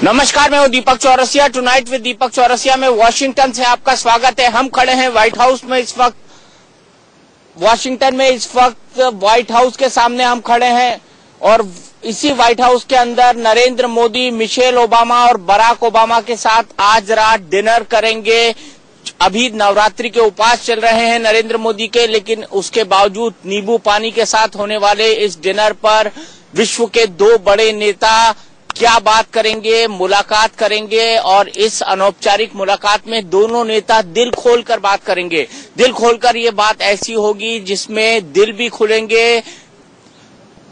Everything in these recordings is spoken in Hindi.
नमस्कार, मैं हूं दीपक चौरसिया। टुनाइट विद दीपक चौरसिया में वॉशिंगटन से आपका स्वागत है। हम खड़े हैं व्हाइट हाउस में इस वक्त, वॉशिंगटन में इस वक्त व्हाइट हाउस के सामने हम खड़े हैं और इसी व्हाइट हाउस के अंदर नरेंद्र मोदी, मिशेल ओबामा और बराक ओबामा के साथ आज रात डिनर करेंगे। अभी नवरात्रि के उपवास चल रहे हैं नरेंद्र मोदी के, लेकिन उसके बावजूद नींबू पानी के साथ होने वाले इस डिनर पर विश्व के दो बड़े नेता क्या बात करेंगे, मुलाकात करेंगे और इस अनौपचारिक मुलाकात में दोनों नेता दिल खोलकर बात करेंगे। दिल खोलकर ये बात ऐसी होगी जिसमें दिल भी खुलेंगे,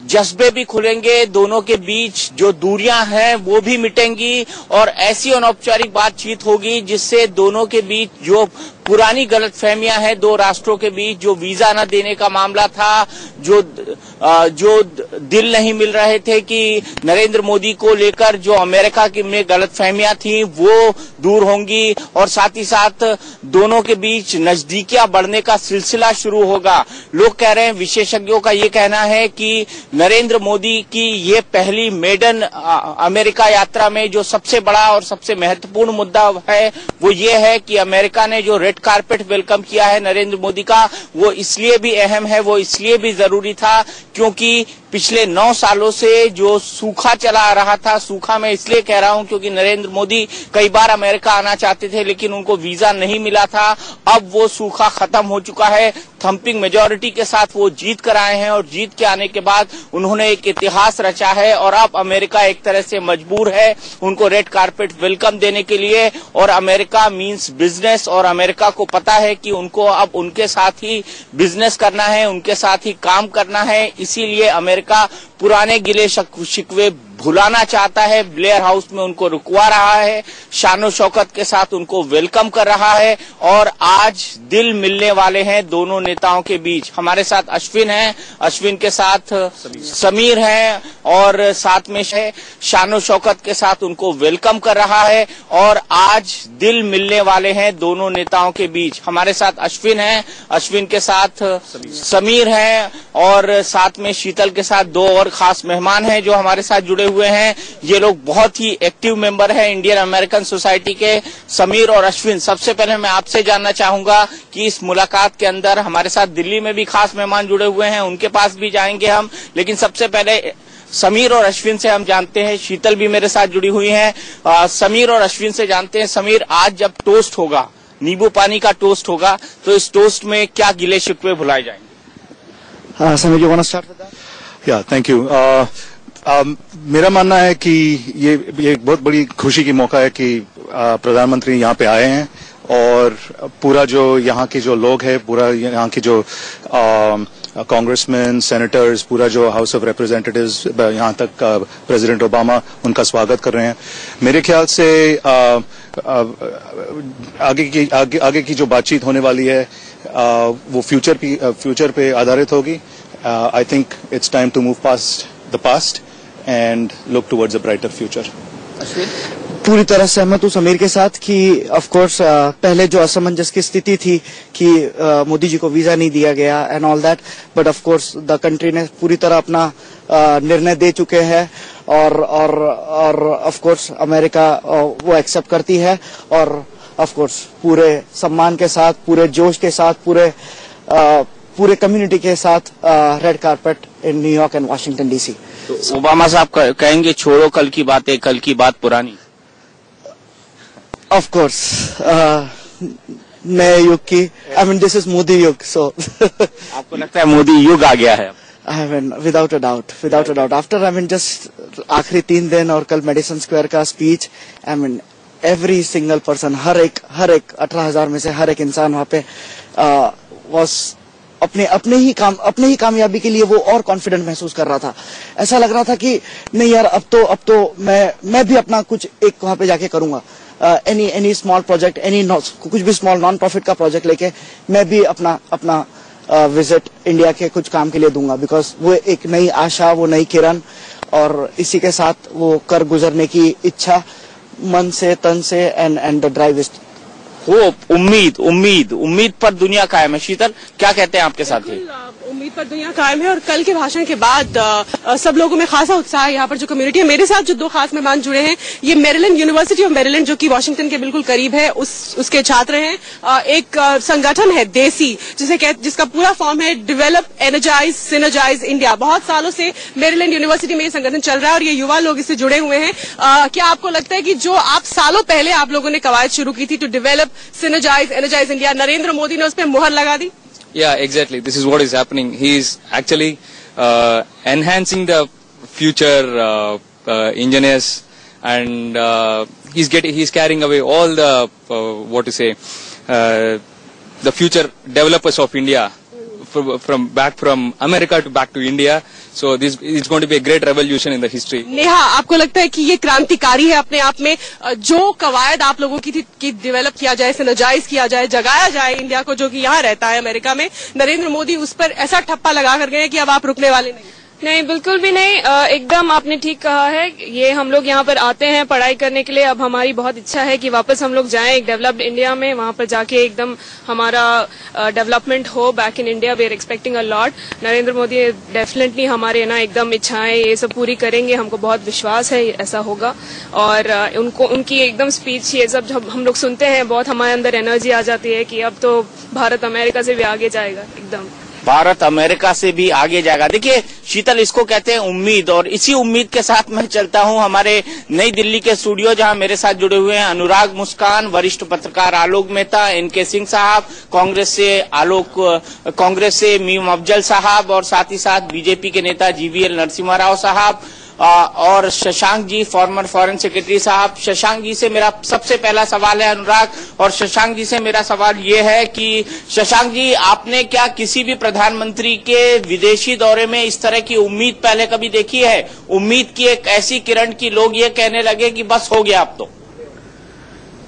जज्बे भी खुलेंगे, दोनों के बीच जो दूरियां हैं वो भी मिटेंगी और ऐसी अनौपचारिक बातचीत होगी जिससे दोनों के बीच जो पुरानी गलतफहमियां हैं दो राष्ट्रों के बीच, जो वीजा न देने का मामला था, जो दिल नहीं मिल रहे थे कि नरेंद्र मोदी को लेकर जो अमेरिका की में गलतफहमियां थी वो दूर होंगी और साथ ही साथ दोनों के बीच नजदीकियां बढ़ने का सिलसिला शुरू होगा। लोग कह रहे हैं, विशेषज्ञों का ये कहना है कि नरेंद्र मोदी की ये पहली मेडन अमेरिका यात्रा में जो सबसे बड़ा और सबसे महत्वपूर्ण मुद्दा है वो ये है कि अमेरिका ने जो रेड कारपेट वेलकम किया है नरेंद्र मोदी का, वो इसलिए भी अहम है, वो इसलिए भी जरूरी था क्योंकि पिछले 9 सालों से जो सूखा चला आ रहा था, सूखा मैं इसलिए कह रहा हूं क्योंकि नरेंद्र मोदी कई बार अमेरिका आना चाहते थे लेकिन उनको वीजा नहीं मिला था। अब वो सूखा खत्म हो चुका है, थंपिंग मेजॉरिटी के साथ वो जीत कर आए हैं और जीत के आने के बाद उन्होंने एक इतिहास रचा है और अब अमेरिका एक तरह से मजबूर है उनको रेड कारपेट वेलकम देने के लिए। और अमेरिका मीन्स बिजनेस और अमेरिका को पता है कि उनको अब उनके साथ ही बिजनेस करना है, उनके साथ ही काम करना है, इसीलिए अमेरिका पुराने गिले शिकवे भुलाना चाहता है, ब्लेयर हाउस में उनको रुकवा रहा है, शानो शौकत के साथ उनको वेलकम कर रहा है और आज दिल मिलने वाले हैं दोनों नेताओं के बीच। हमारे साथ अश्विन हैं, अश्विन के साथ समीर हैं और साथ में शानो शौकत के साथ उनको वेलकम कर रहा है और आज दिल मिलने वाले हैं दोनों नेताओं के बीच। हमारे साथ अश्विन हैं, अश्विन के साथ समीर हैं और साथ में शीतल के साथ दो और खास मेहमान हैं जो हमारे साथ जुड़े हुए हैं। ये लोग बहुत ही एक्टिव मेंबर हैं इंडियन अमेरिकन सोसाइटी के। समीर और अश्विन, सबसे पहले मैं आपसे जानना चाहूंगा कि इस मुलाकात के अंदर हमारे साथ दिल्ली में भी खास मेहमान जुड़े हुए हैं, उनके पास भी जाएंगे हम, लेकिन सबसे पहले समीर और अश्विन से हम जानते हैं। शीतल भी मेरे साथ जुड़ी हुई हैं। समीर और अश्विन से जानते हैं, समीर, आज जब टोस्ट होगा, नींबू पानी का टोस्ट होगा, तो इस टोस्ट में क्या गिले शिकवे भुलाए जाएंगे? Sameer, you wanna start with that? या थैंक यू। मेरा मानना है कि ये एक बहुत बड़ी खुशी की मौका है कि प्रधानमंत्री यहाँ पे आए हैं और पूरा जो यहाँ के जो लोग हैं, पूरा यहाँ की जो कांग्रेसमैन, सेनेटर्स, पूरा जो हाउस ऑफ रिप्रेजेंटेटिव्स यहाँ तक प्रेसिडेंट ओबामा उनका स्वागत कर रहे हैं। मेरे ख्याल से आगे की जो बातचीत होने वाली है वो फ्यूचर पे आधारित होगी। I think it's time to move past the past and look towards a brighter future. पूरी तरह सहमत हूँ समीर के साथ कि ऑफ कोर्स पहले जो असमंजस की स्थिति थी कि मोदी जी को वीजा नहीं दिया गया and all that, but of course the country ने पूरी तरह अपना निर्णय दे चुके हैं और ऑफ कोर्स अमेरिका वो एक्सेप्ट करती है और ऑफ कोर्स पूरे सम्मान के साथ, पूरे जोश के साथ, पूरे कम्युनिटी के साथ red carpet in New York and Washington DC. तो ओबामा साहब कहेंगे छोड़ो कल की बातें, कल की बात पुरानी। ऑफ कोर्स नए युग की, I mean this is Modi युग, सो आपको लगता है मोदी युग आ गया है? I mean without a doubt after I mean just आखिरी 3 दिन और कल मेडिसन स्क्वायर का speech, I mean every single person, हर एक 18,000 में से हर एक इंसान वहां पे वॉज अपने ही कामयाबी के लिए वो और कॉन्फिडेंट महसूस कर रहा था। ऐसा लग रहा था कि नहीं यार, अब तो मैं भी अपना कुछ एक वहां पे जाके करूंगा, एनी स्मॉल प्रोजेक्ट, कुछ भी स्मॉल नॉन प्रॉफिट का प्रोजेक्ट लेके मैं भी अपना विजिट इंडिया के कुछ काम के लिए दूंगा, बिकॉज वो एक नई आशा, वो नई किरण और इसी के साथ वो कर गुजरने की इच्छा मन से, तन से and the drive is hope, उम्मीद पर दुनिया कायम है। शीतल, क्या कहते हैं आपके साथी? उम्मीद पर दुनिया कायम है और कल के भाषण के बाद सब लोगों में खासा उत्साह है। यहाँ पर जो कम्युनिटी है, मेरे साथ जो दो खास मेहमान जुड़े हैं, ये मेरीलैंड, यूनिवर्सिटी ऑफ मेरीलैंड, जो कि वाशिंगटन के बिल्कुल करीब है, उसके छात्र हैं। एक संगठन है देसी, जिसका पूरा फॉर्म है डेवलप, एनर्जाइज, सिनर्जाइज इंडिया। बहुत सालों से मेरीलैंड यूनिवर्सिटी में ये संगठन चल रहा है और ये युवा लोग इससे जुड़े हुए हैं। क्या आपको लगता है कि जो आप सालों पहले आप लोगों ने कवायद शुरू की थी to develop, synergize, energize India, Narendra Modi ने उस पर मुहर लगा दी? Yeah, exactly. This is what is happening. He is actually enhancing the future engineers, and he's carrying away all the the future developers of India from America back to India. So this is going to be a great revolution in the history. Neha, आपको लगता है कि ये क्रांतिकारी है अपने आप में? जो कवायद आप लोगों की थी कि डेवलप किया जाए, सिनर्जाइज किया जाए, जगाया जाए इंडिया को, जो कि यहाँ रहता है अमेरिका में, नरेंद्र मोदी उस पर ऐसा ठप्पा लगा कर गए कि अब आप रुकने वाले नहीं? नहीं, बिल्कुल भी नहीं। एकदम आपने ठीक कहा है। ये हम लोग यहाँ पर आते हैं पढ़ाई करने के लिए। अब हमारी बहुत इच्छा है कि वापस हम लोग जाएं एक डेवलप्ड इंडिया में, वहाँ पर जाके एकदम हमारा डेवलपमेंट हो back in India. We are expecting a lot. Narendra Modi definitely हमारे ना एकदम इच्छाएं ये सब पूरी करेंगे। हमको बहुत विश्वास है ऐसा होगा। और उनकी एकदम स्पीच ये सब जब हम लोग सुनते हैं, बहुत हमारे अंदर एनर्जी आ जाती है कि अब तो भारत अमेरिका से भी आगे जाएगा। एकदम भारत अमेरिका से भी आगे जाएगा। देखिए शीतल, इसको कहते हैं उम्मीद, और इसी उम्मीद के साथ मैं चलता हूं हमारे नई दिल्ली के स्टूडियो, जहां मेरे साथ जुड़े हुए हैं अनुराग मुस्कान, वरिष्ठ पत्रकार आलोक मेहता, एनके सिंह साहब, कांग्रेस से मीम अफजल साहब, और साथ ही साथ बीजेपी के नेता जीवीएल नरसिम्हा राव साहब, और Shashank ji, farmer foreign secretary साहब। शशांक जी से मेरा सबसे पहला सवाल है अनुराग, और शशांक जी से मेरा सवाल ये है कि शशांक जी, आपने क्या किसी भी प्रधानमंत्री के विदेशी दौरे में इस तरह की उम्मीद पहले कभी देखी है? उम्मीद की एक ऐसी किरण की लोग ये कहने लगे कि बस हो गया अब तो।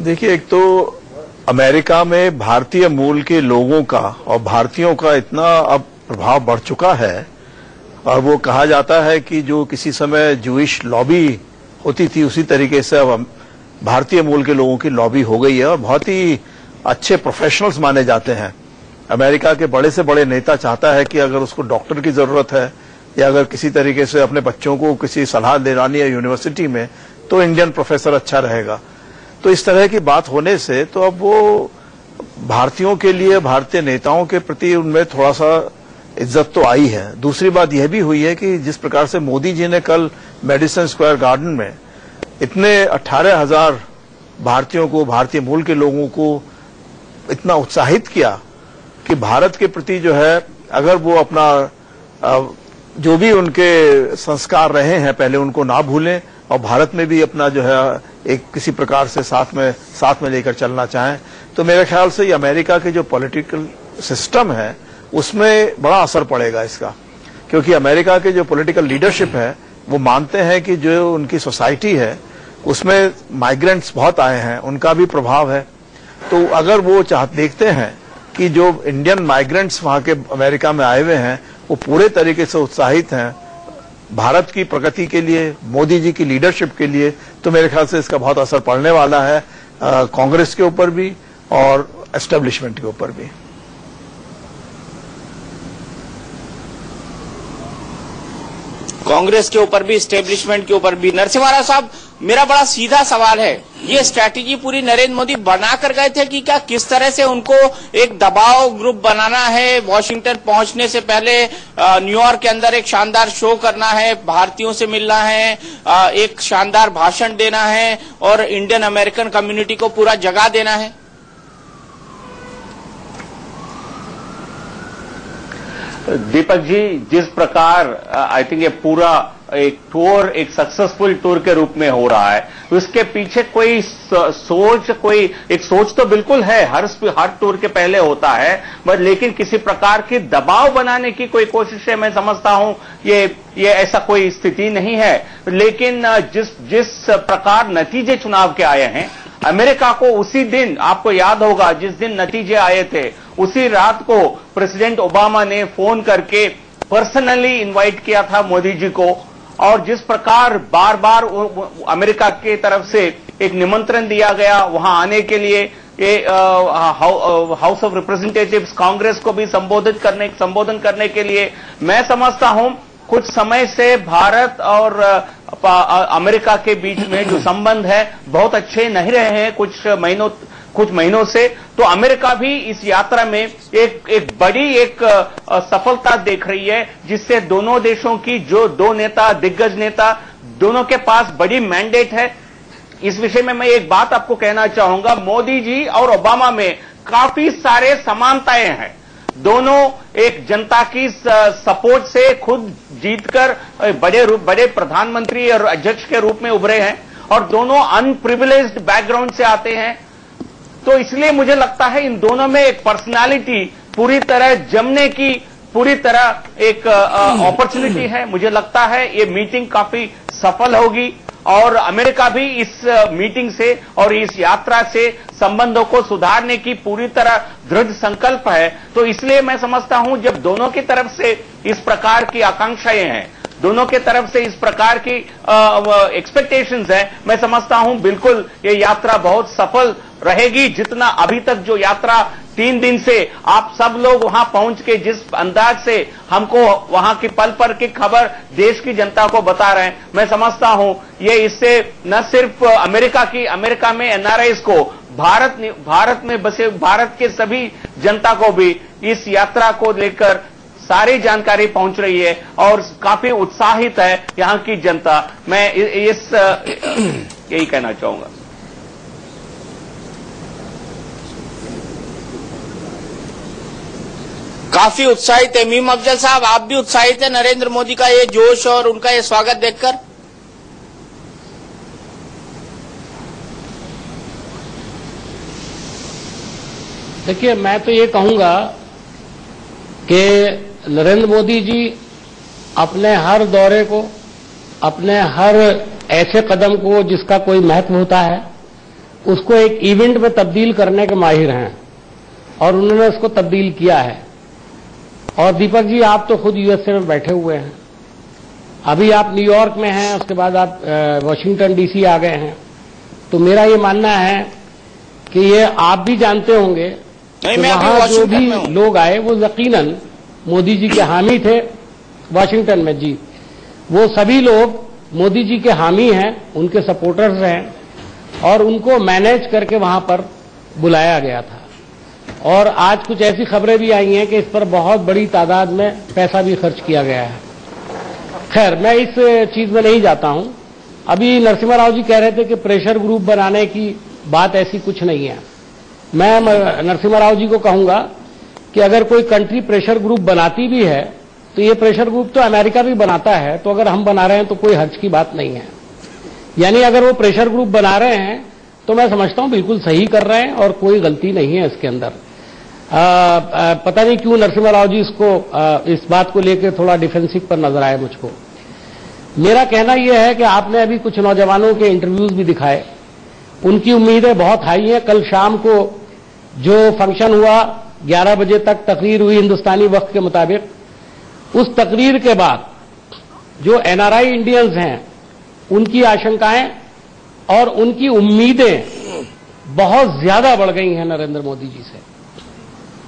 देखिए, एक तो अमेरिका में भारतीय मूल के लोगों का और भारतीयों का इतना अब प्रभाव बढ़ चुका है, और वो कहा जाता है कि जो किसी समय जूइश लॉबी होती थी, उसी तरीके से अब भारतीय मूल के लोगों की लॉबी हो गई है, और बहुत ही अच्छे प्रोफेशनल्स माने जाते हैं। अमेरिका के बड़े से बड़े नेता चाहता है कि अगर उसको डॉक्टर की जरूरत है या अगर किसी तरीके से अपने बच्चों को किसी सलाह दिलानी है यूनिवर्सिटी में, तो इंडियन प्रोफेसर अच्छा रहेगा। तो इस तरह की बात होने से तो अब वो भारतीयों के लिए, भारतीय नेताओं के प्रति उनमें थोड़ा सा इज्जत तो आई है। दूसरी बात यह भी हुई है कि जिस प्रकार से मोदी जी ने कल मेडिसन स्क्वायर गार्डन में इतने 18,000 भारतीयों को, भारतीय मूल के लोगों को इतना उत्साहित किया कि भारत के प्रति जो है, अगर वो अपना जो भी उनके संस्कार रहे हैं पहले उनको ना भूलें, और भारत में भी अपना जो है एक किसी प्रकार से साथ में लेकर चलना चाहें, तो मेरे ख्याल से ये अमेरिका के जो पॉलिटिकल सिस्टम है उसमें बड़ा असर पड़ेगा इसका। क्योंकि अमेरिका के जो पॉलिटिकल लीडरशिप है वो मानते हैं कि जो उनकी सोसाइटी है उसमें माइग्रेंट्स बहुत आए हैं, उनका भी प्रभाव है। तो अगर वो देखते हैं कि जो इंडियन माइग्रेंट्स वहां के अमेरिका में आए हुए हैं वो पूरे तरीके से उत्साहित हैं भारत की प्रगति के लिए, मोदी जी की लीडरशिप के लिए, तो मेरे ख्याल से इसका बहुत असर पड़ने वाला है कांग्रेस के ऊपर भी और एस्टेब्लिशमेंट के ऊपर भी। कांग्रेस के ऊपर भी, एस्टेब्लिशमेंट के ऊपर भी। नरसिम्हा राव साहब, मेरा बड़ा सीधा सवाल है, ये स्ट्रैटेजी पूरी नरेंद्र मोदी बना कर गए थे कि क्या? किस तरह से उनको एक दबाव ग्रुप बनाना है, वॉशिंगटन पहुंचने से पहले न्यूयॉर्क के अंदर एक शानदार शो करना है, भारतीयों से मिलना है, एक शानदार भाषण देना है और इंडियन अमेरिकन कम्युनिटी को पूरा जगा देना है? दीपक जी, जिस प्रकार आई थिंक ये पूरा एक टूर एक सक्सेसफुल टूर के रूप में हो रहा है, उसके पीछे कोई सोच तो बिल्कुल है, हर टूर के पहले होता है, बट लेकिन किसी प्रकार की दबाव बनाने की कोई कोशिश है, मैं समझता हूं ये ऐसा कोई स्थिति नहीं है। लेकिन जिस प्रकार नतीजे चुनाव के आए हैं, अमेरिका को उसी दिन, आपको याद होगा जिस दिन नतीजे आए थे उसी रात को प्रेसिडेंट ओबामा ने फोन करके पर्सनली इनवाइट किया था मोदी जी को, और जिस प्रकार बार बार अमेरिका की तरफ से एक निमंत्रण दिया गया वहां आने के लिए, ये हाउस ऑफ रिप्रेजेंटेटिव्स कांग्रेस को भी संबोधन करने के लिए, मैं समझता हूं कुछ समय से भारत और अमेरिका के बीच में जो संबंध है बहुत अच्छे नहीं रहे हैं कुछ महीनों से। तो अमेरिका भी इस यात्रा में एक बड़ी सफलता देख रही है, जिससे दोनों देशों की जो दो नेता, दिग्गज नेता, दोनों के पास बड़ी मैंडेट है। इस विषय में मैं एक बात आपको कहना चाहूंगा, मोदी जी और ओबामा में काफी सारे समानताएं हैं। दोनों एक जनता की सपोर्ट से खुद जीतकर बड़े प्रधानमंत्री और अध्यक्ष के रूप में उभरे हैं, और दोनों अनप्रिविलेज्ड बैकग्राउंड से आते हैं। तो इसलिए मुझे लगता है इन दोनों में एक पर्सनालिटी पूरी तरह जमने की पूरी तरह एक अपॉर्चुनिटी है। मुझे लगता है ये मीटिंग काफी सफल होगी, और अमेरिका भी इस मीटिंग से और इस यात्रा से संबंधों को सुधारने की पूरी तरह दृढ़ संकल्प है। तो इसलिए मैं समझता हूं जब दोनों की तरफ से इस प्रकार की आकांक्षाएं हैं, दोनों के तरफ से इस प्रकार की एक्सपेक्टेशंस है, मैं समझता हूं बिल्कुल ये यात्रा बहुत सफल रहेगी। जितना अभी तक जो यात्रा 3 दिन से आप सब लोग वहां पहुंच के जिस अंदाज से हमको वहां की पल पर की खबर देश की जनता को बता रहे हैं, मैं समझता हूं ये इससे न सिर्फ अमेरिका में एनआरआईज को, भारत में बसे भारत के सभी जनता को भी इस यात्रा को लेकर सारी जानकारी पहुंच रही है, और काफी उत्साहित है यहां की जनता। मैं यही कहना चाहूंगा। काफी उत्साहित है मीम अफजल साहब, आप भी उत्साहित है नरेंद्र मोदी का ये जोश और उनका ये स्वागत देखकर? देखिए, मैं तो ये कहूंगा कि नरेंद्र मोदी जी अपने हर दौरे को, अपने हर ऐसे कदम को जिसका कोई महत्व होता है, उसको एक इवेंट में तब्दील करने के माहिर हैं, और उन्होंने उसको तब्दील किया है। और दीपक जी, आप तो खुद यूएसए में बैठे हुए हैं, अभी आप न्यूयॉर्क में हैं, उसके बाद आप वॉशिंगटन डीसी आ गए हैं। तो मेरा ये मानना है कि ये आप भी जानते होंगे कि वहां जो भी लोग आए वो यकीनन मोदी जी के हामी थे। वाशिंगटन में जी, वो सभी लोग मोदी जी के हामी हैं, उनके सपोर्टर्स हैं, और उनको मैनेज करके वहां पर बुलाया गया था। और आज कुछ ऐसी खबरें भी आई हैं कि इस पर बहुत बड़ी तादाद में पैसा भी खर्च किया गया है। खैर, मैं इस चीज में नहीं जाता हूं। अभी नरसिम्हा राव जी कह रहे थे कि प्रेशर ग्रुप बनाने की बात ऐसी कुछ नहीं है। मैं नरसिम्हा राव जी को कहूंगा कि अगर कोई कंट्री प्रेशर ग्रुप बनाती भी है तो ये प्रेशर ग्रुप तो अमेरिका भी बनाता है, तो अगर हम बना रहे हैं तो कोई हर्ज की बात नहीं है। यानी अगर वो प्रेशर ग्रुप बना रहे हैं तो मैं समझता हूं बिल्कुल सही कर रहे हैं और कोई गलती नहीं है इसके अंदर। पता नहीं क्यों नरसिम्हा राव जी इस बात को लेकर थोड़ा डिफेंसिव पर नजर आए मुझको। मेरा कहना यह है कि आपने अभी कुछ नौजवानों के इंटरव्यूज भी दिखाए, उनकी उम्मीदें बहुत हाई हैं। कल शाम को जो फंक्शन हुआ, 11 बजे तक तकरीर हुई हिंदुस्तानी वक्त के मुताबिक, उस तकरीर के बाद जो एनआरआई इंडियंस हैं उनकी आशंकाएं और उनकी उम्मीदें बहुत ज्यादा बढ़ गई हैं नरेंद्र मोदी जी से।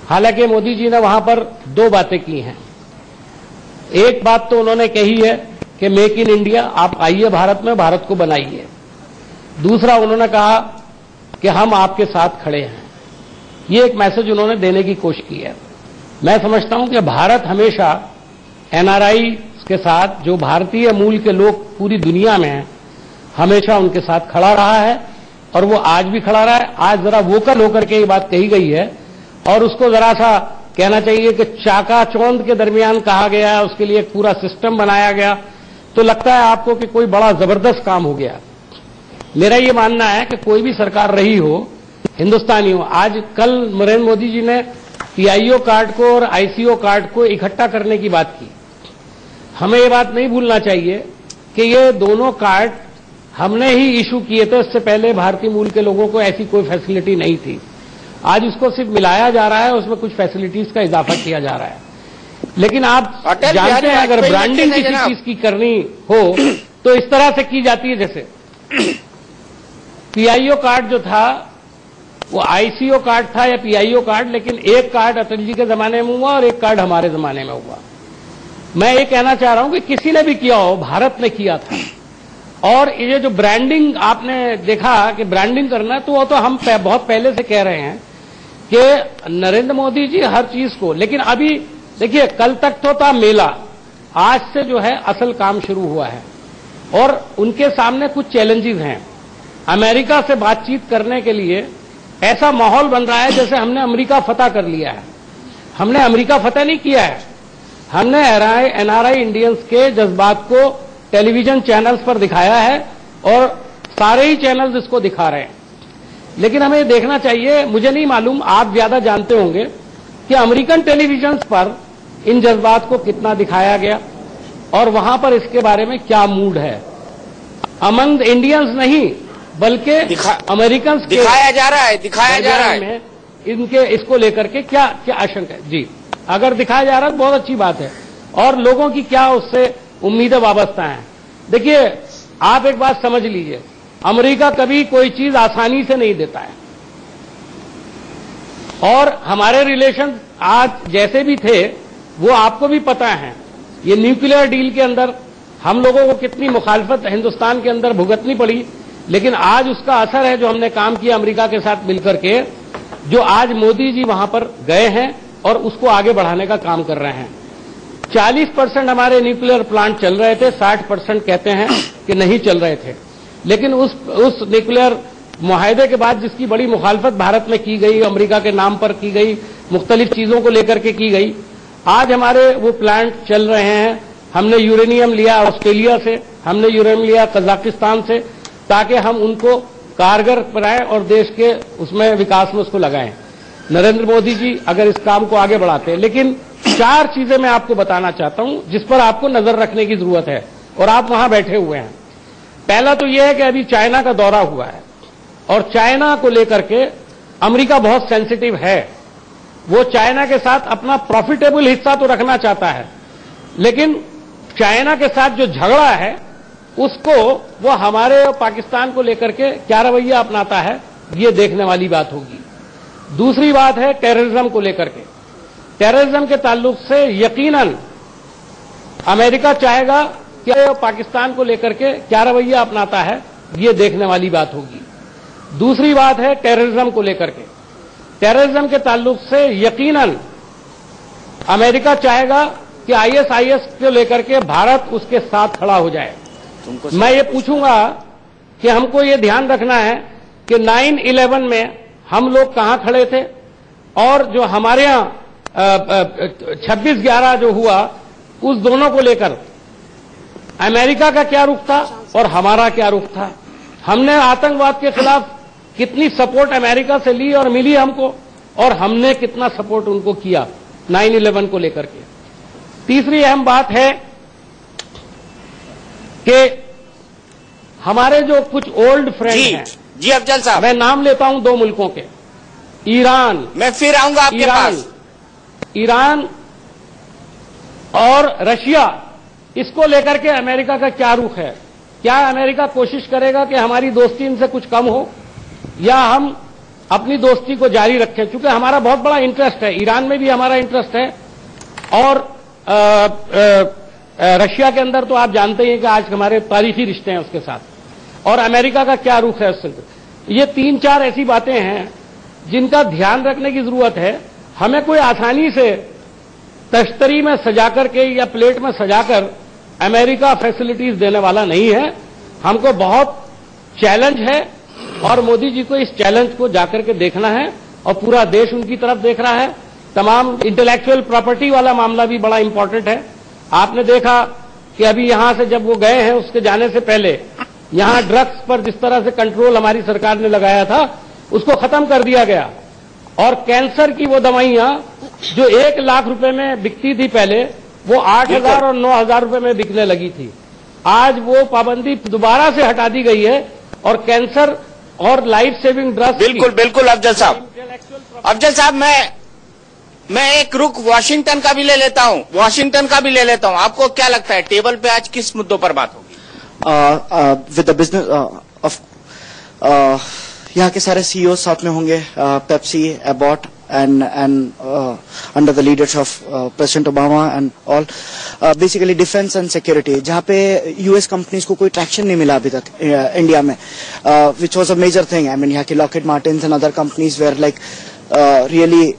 हालांकि मोदी जी ने वहां पर 2 बातें की हैं। एक बात तो उन्होंने कही है कि मेक इन इंडिया, आप आइए भारत में, भारत को बनाइए। दूसरा उन्होंने कहा कि हम आपके साथ खड़े हैं। ये एक मैसेज उन्होंने देने की कोशिश की है। मैं समझता हूं कि भारत हमेशा एनआरआई के साथ, जो भारतीय मूल के लोग पूरी दुनिया में हैं, हमेशा उनके साथ खड़ा रहा है, और वो आज भी खड़ा रहा है। आज जरा वोकल होकर के ये बात कही गई है, और उसको जरा सा कहना चाहिए कि चाकाचौंध के दरमियान कहा गया है, उसके लिए एक पूरा सिस्टम बनाया गया, तो लगता है आपको कि कोई बड़ा जबरदस्त काम हो गया। मेरा ये मानना है कि कोई भी सरकार रही हो, हिंदुस्तानी हो, आज कल नरेंद्र मोदी जी ने पीआईओ कार्ड को और आईसीओ कार्ड को इकट्ठा करने की बात की। हमें ये बात नहीं भूलना चाहिए कि ये दोनों कार्ड हमने ही इशू किए थे, इससे पहले भारतीय मूल के लोगों को ऐसी कोई फैसिलिटी नहीं थी। आज उसको सिर्फ मिलाया जा रहा है, उसमें कुछ फैसिलिटीज का इजाफा किया जा रहा है। लेकिन आप जानते हैं अगर ब्रांडिंग किसी चीज की करनी हो तो इस तरह से की जाती है, जैसे पीआईओ कार्ड जो था वो आईसीओ कार्ड था या पीआईओ कार्ड, लेकिन एक कार्ड अटल जी के जमाने में हुआ और एक कार्ड हमारे जमाने में हुआ। मैं ये कहना चाह रहा हूं कि किसी ने भी किया हो, भारत ने किया था। और ये जो ब्रांडिंग आपने देखा कि ब्रांडिंग करना, तो वो तो हम बहुत पहले से कह रहे हैं कि नरेंद्र मोदी जी हर चीज को, लेकिन अभी देखिए कल तक तो था मेला, आज से जो है असल काम शुरू हुआ है और उनके सामने कुछ चैलेंजेस हैं। अमेरिका से बातचीत करने के लिए ऐसा माहौल बन रहा है जैसे हमने अमेरिका फतह कर लिया है। हमने अमेरिका फतह नहीं किया है, हमने एनआरआई इंडियंस के जज्बात को टेलीविजन चैनल्स पर दिखाया है और सारे ही चैनल्स इसको दिखा रहे हैं। लेकिन हमें देखना चाहिए, मुझे नहीं मालूम, आप ज्यादा जानते होंगे कि अमेरिकन टेलीविजन पर इन जज्बात को कितना दिखाया गया और वहां पर इसके बारे में क्या मूड है। अमंग इंडियंस नहीं बल्कि अमेरिकन दिखाया जा रहा है में इनके इसको लेकर के क्या क्या आशंका है। जी, अगर दिखाया जा रहा है तो बहुत अच्छी बात है और लोगों की क्या उससे उम्मीदें वाबस्ता हैं। देखिए आप एक बात समझ लीजिए, अमेरिका कभी कोई चीज आसानी से नहीं देता है और हमारे रिलेशन आज जैसे भी थे वो आपको भी पता है। ये न्यूक्लियर डील के अंदर हम लोगों को कितनी मुखालफत हिंदुस्तान के अंदर भुगतनी पड़ी, लेकिन आज उसका असर है जो हमने काम किया अमेरिका के साथ मिलकर के, जो आज मोदी जी वहां पर गए हैं और उसको आगे बढ़ाने का काम कर रहे हैं। 40% हमारे न्यूक्लियर प्लांट चल रहे थे, 60% कहते हैं कि नहीं चल रहे थे। लेकिन उस न्यूक्लियर मुआहदे के बाद जिसकी बड़ी मुखालफत भारत में की गई, अमेरिका के नाम पर की गई, मुख्तलिफ चीजों को लेकर के की गई, आज हमारे वो प्लांट चल रहे हैं। हमने यूरेनियम लिया ऑस्ट्रेलिया से, हमने यूरेनियम लिया कजाकिस्तान से, ताकि हम उनको कारगर बनाएं और देश के उसमें विकास में उसको लगाएं। नरेंद्र मोदी जी अगर इस काम को आगे बढ़ाते हैं, लेकिन 4 चीजें मैं आपको बताना चाहता हूं जिस पर आपको नजर रखने की जरूरत है और आप वहां बैठे हुए हैं। पहला तो यह है कि अभी चाइना का दौरा हुआ है और चाइना को लेकर के अमेरिका बहुत सेंसिटिव है। वो चाइना के साथ अपना प्रॉफिटेबल हिस्सा तो रखना चाहता है, लेकिन चाइना के साथ जो झगड़ा है उसको वो हमारे और पाकिस्तान को लेकर के क्या रवैया अपनाता है, ये देखने वाली बात होगी। दूसरी बात है टेररिज्म को लेकर के। टेररिज्म के ताल्लुक से यकीनन अमेरिका चाहेगा कि पाकिस्तान को लेकर के क्या रवैया अपनाता है, ये देखने वाली बात होगी। दूसरी बात है टेररिज्म को लेकर के। टेररिज्म के ताल्लुक से यकीनन अमेरिका चाहेगा कि आईएसआईएस को लेकर के भारत उसके साथ खड़ा हो जाए। मैं ये पूछूंगा कि हमको ये ध्यान रखना है कि 9/11 में हम लोग कहां खड़े थे और जो हमारे यहां 26/11 जो हुआ, उस दोनों को लेकर अमेरिका का क्या रुख था और हमारा क्या रुख था। हमने आतंकवाद के खिलाफ कितनी सपोर्ट अमेरिका से ली और मिली हमको, और हमने कितना सपोर्ट उनको किया 9/11 को लेकर के। तीसरी अहम बात है कि हमारे जो कुछ ओल्ड फ्रेंड हैं, जी अफजल साहब, मैं नाम लेता हूं 2 मुल्कों के, ईरान, मैं फिर आऊंगा आपके पास, ईरान और रशिया, इसको लेकर के अमेरिका का क्या रुख है। क्या अमेरिका कोशिश करेगा कि हमारी दोस्ती इनसे कुछ कम हो या हम अपनी दोस्ती को जारी रखें, क्योंकि हमारा बहुत बड़ा इंटरेस्ट है, ईरान में भी हमारा इंटरेस्ट है और रशिया के अंदर तो आप जानते ही हैं कि आज हमारे तारीखी रिश्ते हैं उसके साथ, और अमेरिका का क्या रुख है उससे। ये 3-4 ऐसी बातें हैं जिनका ध्यान रखने की जरूरत है। हमें कोई आसानी से तश्तरी में सजाकर के या प्लेट में सजाकर अमेरिका फैसिलिटीज देने वाला नहीं है। हमको बहुत चैलेंज है और मोदी जी को इस चैलेंज को जाकर के देखना है और पूरा देश उनकी तरफ देख रहा है। तमाम इंटेलेक्चुअल प्रॉपर्टी वाला मामला भी बड़ा इंपॉर्टेंट है। आपने देखा कि अभी यहां से जब वो गए हैं, उसके जाने से पहले यहां ड्रग्स पर जिस तरह से कंट्रोल हमारी सरकार ने लगाया था उसको खत्म कर दिया गया, और कैंसर की वो दवाइयां जो 1 लाख रुपए में बिकती थी पहले, वो 8,000 और 9,000 रुपए में बिकने लगी थी। आज वो पाबंदी दोबारा से हटा दी गई है और कैंसर और लाइफ सेविंग ड्रग्स, बिल्कुल बिल्कुल अफजल साहब, इंटेलेक्चुअल अफजल साहब, मैं एक रुख वॉशिंगटन का भी ले लेता हूं, आपको क्या लगता है टेबल पे आज किस मुद्दों पर बात होगी? विद द बिजनेस यहाँ के सारे सीईओ साथ में होंगे, Pepsi, Abbott and under the leadership of President Obama and all, basically defense and security, जहाँ पे US companies को कोई traction नहीं मिला अभी तक इंडिया में, which was a major thing. I mean, यहाँ के Lockheed Martins and other companies were like really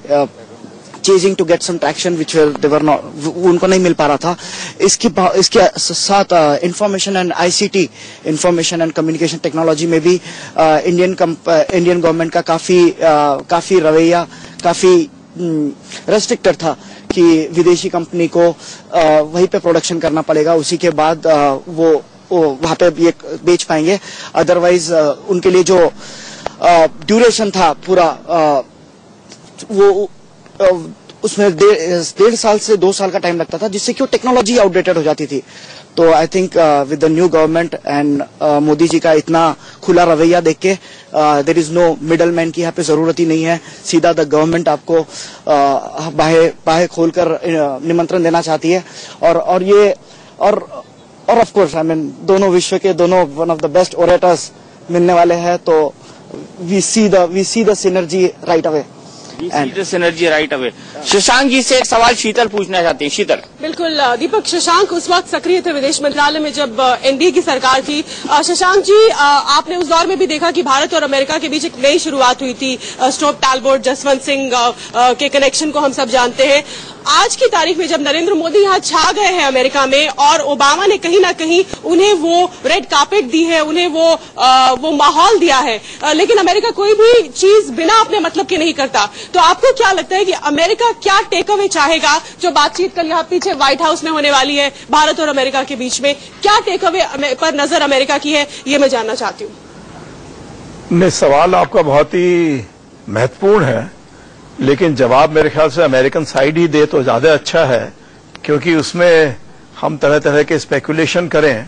chasing to get some traction, which they were not, उनको नहीं मिल पा रहा था. इसके साथ information and ICT, information and communication technology में भी इंडियन गवर्नमेंट का काफी रवैया काफी रेस्ट्रिक्टेड था कि विदेशी कंपनी को वहीं पे प्रोडक्शन करना पड़ेगा, उसी के बाद वो वहां पे ये बेच पाएंगे. अदरवाइज उनके लिए जो ड्यूरेशन था पूरा वो उसमें 1.5 साल से 2 साल का टाइम लगता था, जिससे कि वो टेक्नोलॉजी आउटडेटेड हो जाती थी. तो I think with the new government and Modi ji का इतना खुला रवैया देख के there is no middle man की यहाँ पे जरूरत ही नहीं है. सीधा द गवर्नमेंट आपको बाहें खोलकर निमंत्रण देना चाहती है. और ये और ऑफ कोर्स आई मीन दोनों विश्व के दोनों one of the best orators मिलने वाले हैं, तो we see the synergy right away. Shashank ji से एक सवाल शीतल पूछना चाहती हैं. शीतल. बिल्कुल दीपक, शशांक उस वक्त सक्रिय थे विदेश मंत्रालय में जब एनडीए की सरकार थी. शशांक जी, आपने उस दौर में भी देखा कि भारत और अमेरिका के बीच एक नई शुरुआत हुई थी. स्टोप टैलबोट, जसवंत सिंह के कनेक्शन को हम सब जानते हैं. आज की तारीख में जब नरेंद्र मोदी यहाँ छा गए हैं अमेरिका में और ओबामा ने कहीं ना कहीं उन्हें वो रेड कार्पेट दी है, उन्हें वो माहौल दिया है, लेकिन अमेरिका कोई भी चीज बिना अपने मतलब के नहीं करता. तो आपको क्या लगता है कि अमेरिका क्या टेक अवे चाहेगा? जो बातचीत कल यहाँ पीछे व्हाइट हाउस में होने वाली है भारत और अमेरिका के बीच में, क्या टेक अवे पर नजर अमेरिका की है, ये मैं जानना चाहती हूँ. सवाल आपका बहुत ही महत्वपूर्ण है, लेकिन जवाब मेरे ख्याल से अमेरिकन साइड ही दे तो ज्यादा अच्छा है, क्योंकि उसमें हम तरह तरह के स्पेकुलेशन करें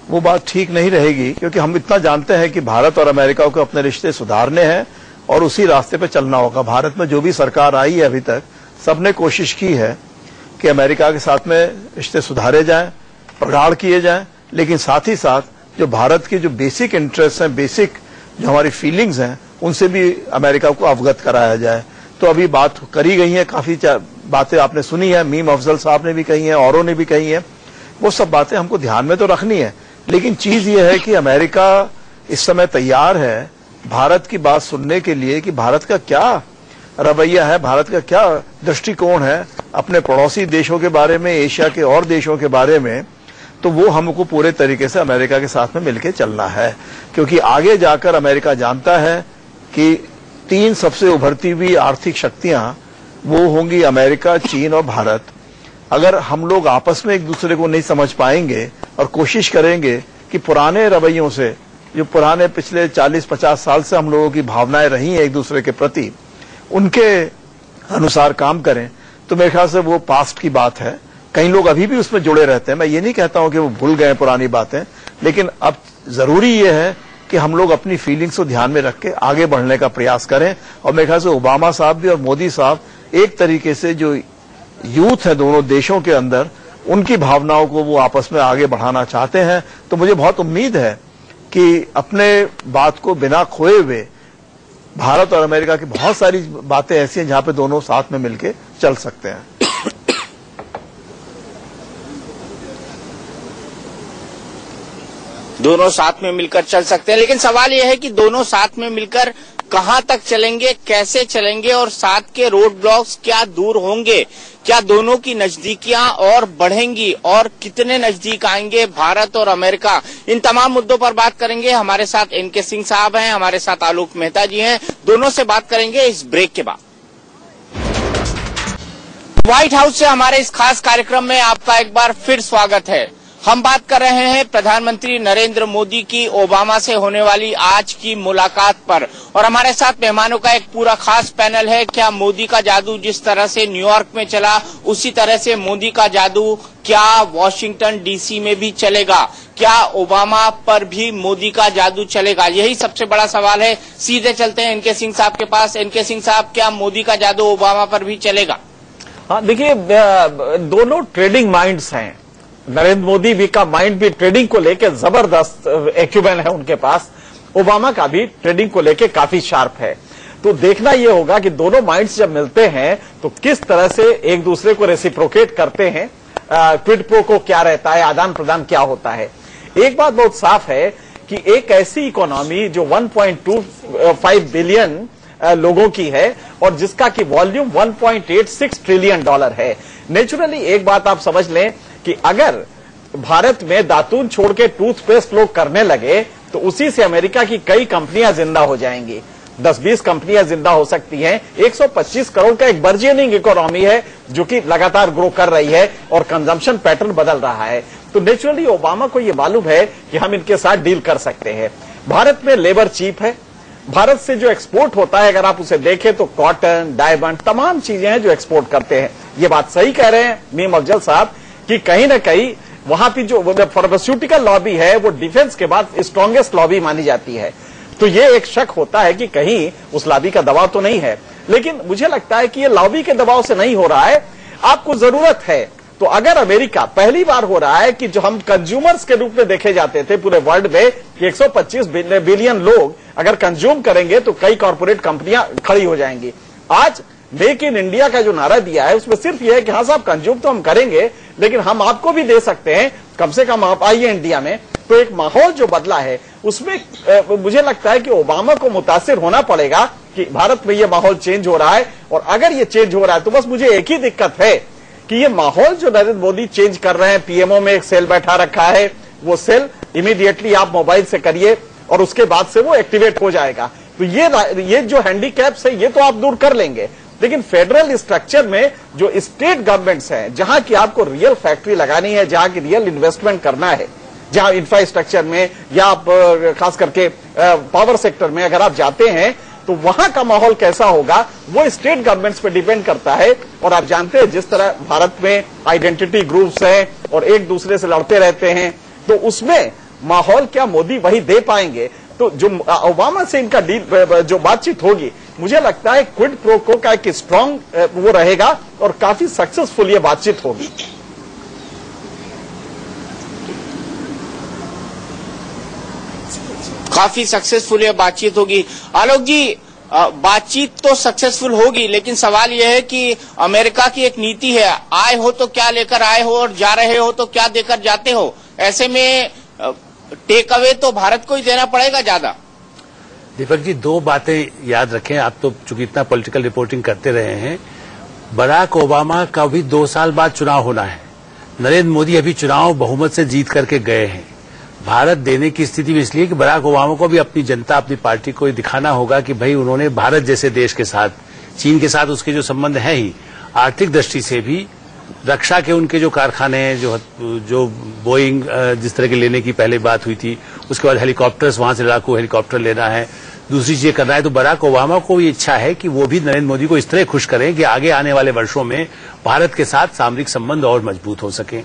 वो बात ठीक नहीं रहेगी. क्योंकि हम इतना जानते हैं कि भारत और अमेरिका को अपने रिश्ते सुधारने हैं और उसी रास्ते पे चलना होगा. भारत में जो भी सरकार आई है अभी तक, सबने कोशिश की है कि अमेरिका के साथ में रिश्ते सुधारे जाएं, प्रगाढ़ किए जाएं, लेकिन साथ ही साथ जो भारत की जो बेसिक इंटरेस्ट हैं, बेसिक जो हमारी फीलिंग्स हैं, उनसे भी अमेरिका को अवगत कराया जाए. तो अभी बात करी गई है, काफी बातें आपने सुनी है, मीम अफजल साहब ने भी कही है, औरों ने भी कही है. वो सब बातें हमको ध्यान में तो रखनी है, लेकिन चीज ये है कि अमेरिका इस समय तैयार है भारत की बात सुनने के लिए कि भारत का क्या रवैया है, भारत का क्या दृष्टिकोण है अपने पड़ोसी देशों के बारे में, एशिया के और देशों के बारे में. तो वो हमको पूरे तरीके से अमेरिका के साथ में मिलकर चलना है, क्योंकि आगे जाकर अमेरिका जानता है कि 3 सबसे उभरती हुई आर्थिक शक्तियां वो होंगी अमेरिका, चीन और भारत. अगर हम लोग आपस में एक दूसरे को नहीं समझ पाएंगे और कोशिश करेंगे कि पुराने रवैयों से, जो पुराने पिछले 40-50 साल से हम लोगों की भावनाएं रही हैं एक दूसरे के प्रति, उनके अनुसार काम करें, तो मेरे ख्याल से वो पास्ट की बात है. कई लोग अभी भी उसमें जुड़े रहते हैं. मैं ये नहीं कहता हूं कि वो भूल गए पुरानी बातें, लेकिन अब जरूरी ये है कि हम लोग अपनी फीलिंग्स को ध्यान में रख के आगे बढ़ने का प्रयास करें. और मेरे ख्याल से ओबामा साहब भी और मोदी साहब एक तरीके से जो यूथ है दोनों देशों के अंदर, उनकी भावनाओं को वो आपस में आगे बढ़ाना चाहते हैं. तो मुझे बहुत उम्मीद है कि अपने बात को बिना खोए हुए भारत और अमेरिका की बहुत सारी बातें ऐसी हैं जहां पे दोनों साथ में मिलके चल सकते हैं. दोनों साथ में मिलकर चल सकते हैं, लेकिन सवाल यह है कि दोनों साथ में मिलकर कहां तक चलेंगे, कैसे चलेंगे और साथ के रोड ब्लॉक्स क्या दूर होंगे, क्या दोनों की नजदीकियां और बढ़ेंगी और कितने नजदीक आएंगे भारत और अमेरिका. इन तमाम मुद्दों पर बात करेंगे. हमारे साथ एनके सिंह साहब हैं, हमारे साथ आलोक मेहता जी हैं. दोनों से बात करेंगे इस ब्रेक के बाद. व्हाइट हाउस से हमारे इस खास कार्यक्रम में आपका एक बार फिर स्वागत है. हम बात कर रहे हैं प्रधानमंत्री नरेंद्र मोदी की ओबामा से होने वाली आज की मुलाकात पर, और हमारे साथ मेहमानों का एक पूरा खास पैनल है। क्या मोदी का जादू जिस तरह से न्यूयॉर्क में चला, उसी तरह से मोदी का जादू क्या वॉशिंगटन डीसी में भी चलेगा? क्या ओबामा पर भी मोदी का जादू चलेगा? यही सबसे बड़ा सवाल है। सीधे चलते हैं एनके सिंह साहब के पास। एनके सिंह साहब, क्या मोदी का जादू ओबामा पर भी चलेगा? हाँ, देखिए, दोनों ट्रेडिंग माइंड्स हैं। नरेंद्र मोदी भी का माइंड भी ट्रेडिंग को लेकर जबरदस्त एक्यूमेन है उनके पास। ओबामा का भी ट्रेडिंग को लेकर काफी शार्प है। तो देखना यह होगा कि दोनों माइंड्स जब मिलते हैं तो किस तरह से एक दूसरे को रेसिप्रोकेट करते हैं, क्विड प्रो को क्या रहता है, आदान प्रदान क्या होता है। एक बात बहुत साफ है कि एक ऐसी इकोनॉमी जो 1.25 बिलियन लोगों की है और जिसका कि वॉल्यूम 1.86 ट्रिलियन डॉलर है, नेचुरली एक बात आप समझ लें कि अगर भारत में दातून छोड़ के टूथपेस्ट लोग करने लगे तो उसी से अमेरिका की कई कंपनियां जिंदा हो जाएंगी। 10-20 कंपनियां जिंदा हो सकती हैं। 125 करोड़ का एक बर्जियनिंग इकोनॉमी है जो कि लगातार ग्रो कर रही है और कंजम्पशन पैटर्न बदल रहा है। तो नेचुरली ओबामा को यह मालूम है कि हम इनके साथ डील कर सकते हैं। भारत में लेबर चीप है। भारत से जो एक्सपोर्ट होता है अगर आप उसे देखें तो कॉटन, डायमंड, तमाम चीजें हैं जो एक्सपोर्ट करते हैं। ये बात सही कह रहे हैं मीम अफजल साहब कि कहीं ना कहीं वहां की जो फार्मास्यूटिकल लॉबी है वो डिफेंस के बाद स्ट्रॉन्गेस्ट लॉबी मानी जाती है। तो ये एक शक होता है कि कहीं उस लॉबी का दबाव तो नहीं है, लेकिन मुझे लगता है कि ये लॉबी के दबाव से नहीं हो रहा है। आपको जरूरत है तो अगर अमेरिका पहली बार हो रहा है कि जो हम कंज्यूमर्स के रूप में देखे जाते थे पूरे वर्ल्ड में कि 125 बिलियन लोग अगर कंज्यूम करेंगे तो कई कॉर्पोरेट कंपनियां खड़ी हो जाएंगी। आज मेक इन इंडिया का जो नारा दिया है उसमें सिर्फ यह है कि हाँ साहब, कंज्यूम तो हम करेंगे लेकिन हम आपको भी दे सकते हैं, कम से कम आप आइए इंडिया में। तो एक माहौल जो बदला है उसमें मुझे लगता है कि ओबामा को मुतासिर होना पड़ेगा कि भारत में यह माहौल चेंज हो रहा है। और अगर ये चेंज हो रहा है तो बस मुझे एक ही दिक्कत है कि ये माहौल जो नरेंद्र मोदी चेंज कर रहे हैं, पीएमओ में एक सेल बैठा रखा है, वो सेल इमीडिएटली आप मोबाइल से करिए और उसके बाद से वो एक्टिवेट हो जाएगा। तो ये जो हैंडीकैप्स है ये तो आप दूर कर लेंगे, लेकिन फेडरल स्ट्रक्चर में जो स्टेट गवर्नमेंट्स हैं जहां की आपको रियल फैक्ट्री लगानी है, जहां की रियल इन्वेस्टमेंट करना है, जहां इंफ्रास्ट्रक्चर में या आप खास करके पावर सेक्टर में अगर आप जाते हैं तो वहां का माहौल कैसा होगा वो स्टेट गवर्नमेंट्स पे डिपेंड करता है। और आप जानते हैं जिस तरह भारत में आइडेंटिटी ग्रुप्स हैं और एक दूसरे से लड़ते रहते हैं, तो उसमें माहौल क्या मोदी वही दे पाएंगे? तो जो ओबामा से इनका डील जो बातचीत होगी, मुझे लगता है क्विड प्रो को का एक स्ट्रांग वो रहेगा और काफी सक्सेसफुल ये बातचीत होगी। काफी सक्सेसफुल ये बातचीत होगी। आलोक जी, बातचीत तो सक्सेसफुल होगी, लेकिन सवाल यह है कि अमेरिका की एक नीति है, आए हो तो क्या लेकर आए हो और जा रहे हो तो क्या देकर जाते हो। ऐसे में टेक अवे तो भारत को ही देना पड़ेगा ज्यादा। दीपक जी, दो बातें याद रखें। आप तो चूंकि इतना पॉलिटिकल रिपोर्टिंग करते रहे हैं, बराक ओबामा का भी 2 साल बाद चुनाव होना है। नरेंद्र मोदी अभी चुनाव बहुमत से जीत करके गए हैं। भारत देने की स्थिति में इसलिए कि बराक ओबामा को भी अपनी जनता, अपनी पार्टी को दिखाना होगा कि भाई उन्होंने भारत जैसे देश के साथ, चीन के साथ उसके जो संबंध है ही, आर्थिक दृष्टि से भी, रक्षा के उनके जो कारखाने हैं, जो बोइंग जिस तरह के लेने की पहले बात हुई थी, उसके बाद हेलीकॉप्टर्स, वहां से लड़ाकू हेलीकॉप्टर लेना है, दूसरी चीजें करना है। तो बराक ओबामा को ये इच्छा है कि वो भी नरेंद्र मोदी को इस तरह खुश करें कि आगे आने वाले वर्षों में भारत के साथ सामरिक संबंध और मजबूत हो सके।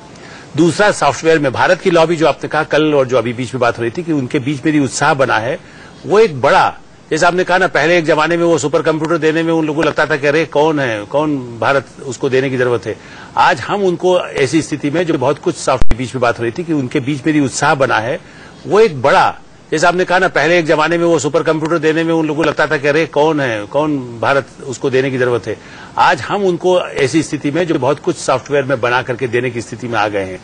दूसरा, सॉफ्टवेयर में भारत की लॉबी जो आपने कहा कल और जो अभी बीच में बात हो रही थी कि उनके बीच में भी उत्साह बना है, वो एक बड़ा, जैसे आपने कहा ना, पहले एक जमाने में वो सुपर कंप्यूटर देने में उन लोगों को लगता था कि अरे कौन है, कौन भारत उसको देने की जरूरत है। आज हम उनको ऐसी स्थिति में, जो बहुत कुछ सॉफ्टवेयर बीच में बात हो रही थी कि उनके बीच में भी उत्साह बना है, वो एक बड़ा, जैसे आपने कहा ना, पहले एक जमाने में वो सुपर कंप्यूटर देने में उन लोगों को लगता था कि अरे कौन है, कौन भारत उसको देने की जरूरत है। आज हम उनको ऐसी स्थिति में, जो बहुत कुछ सॉफ्टवेयर में बना करके देने की स्थिति में आ गए हैं,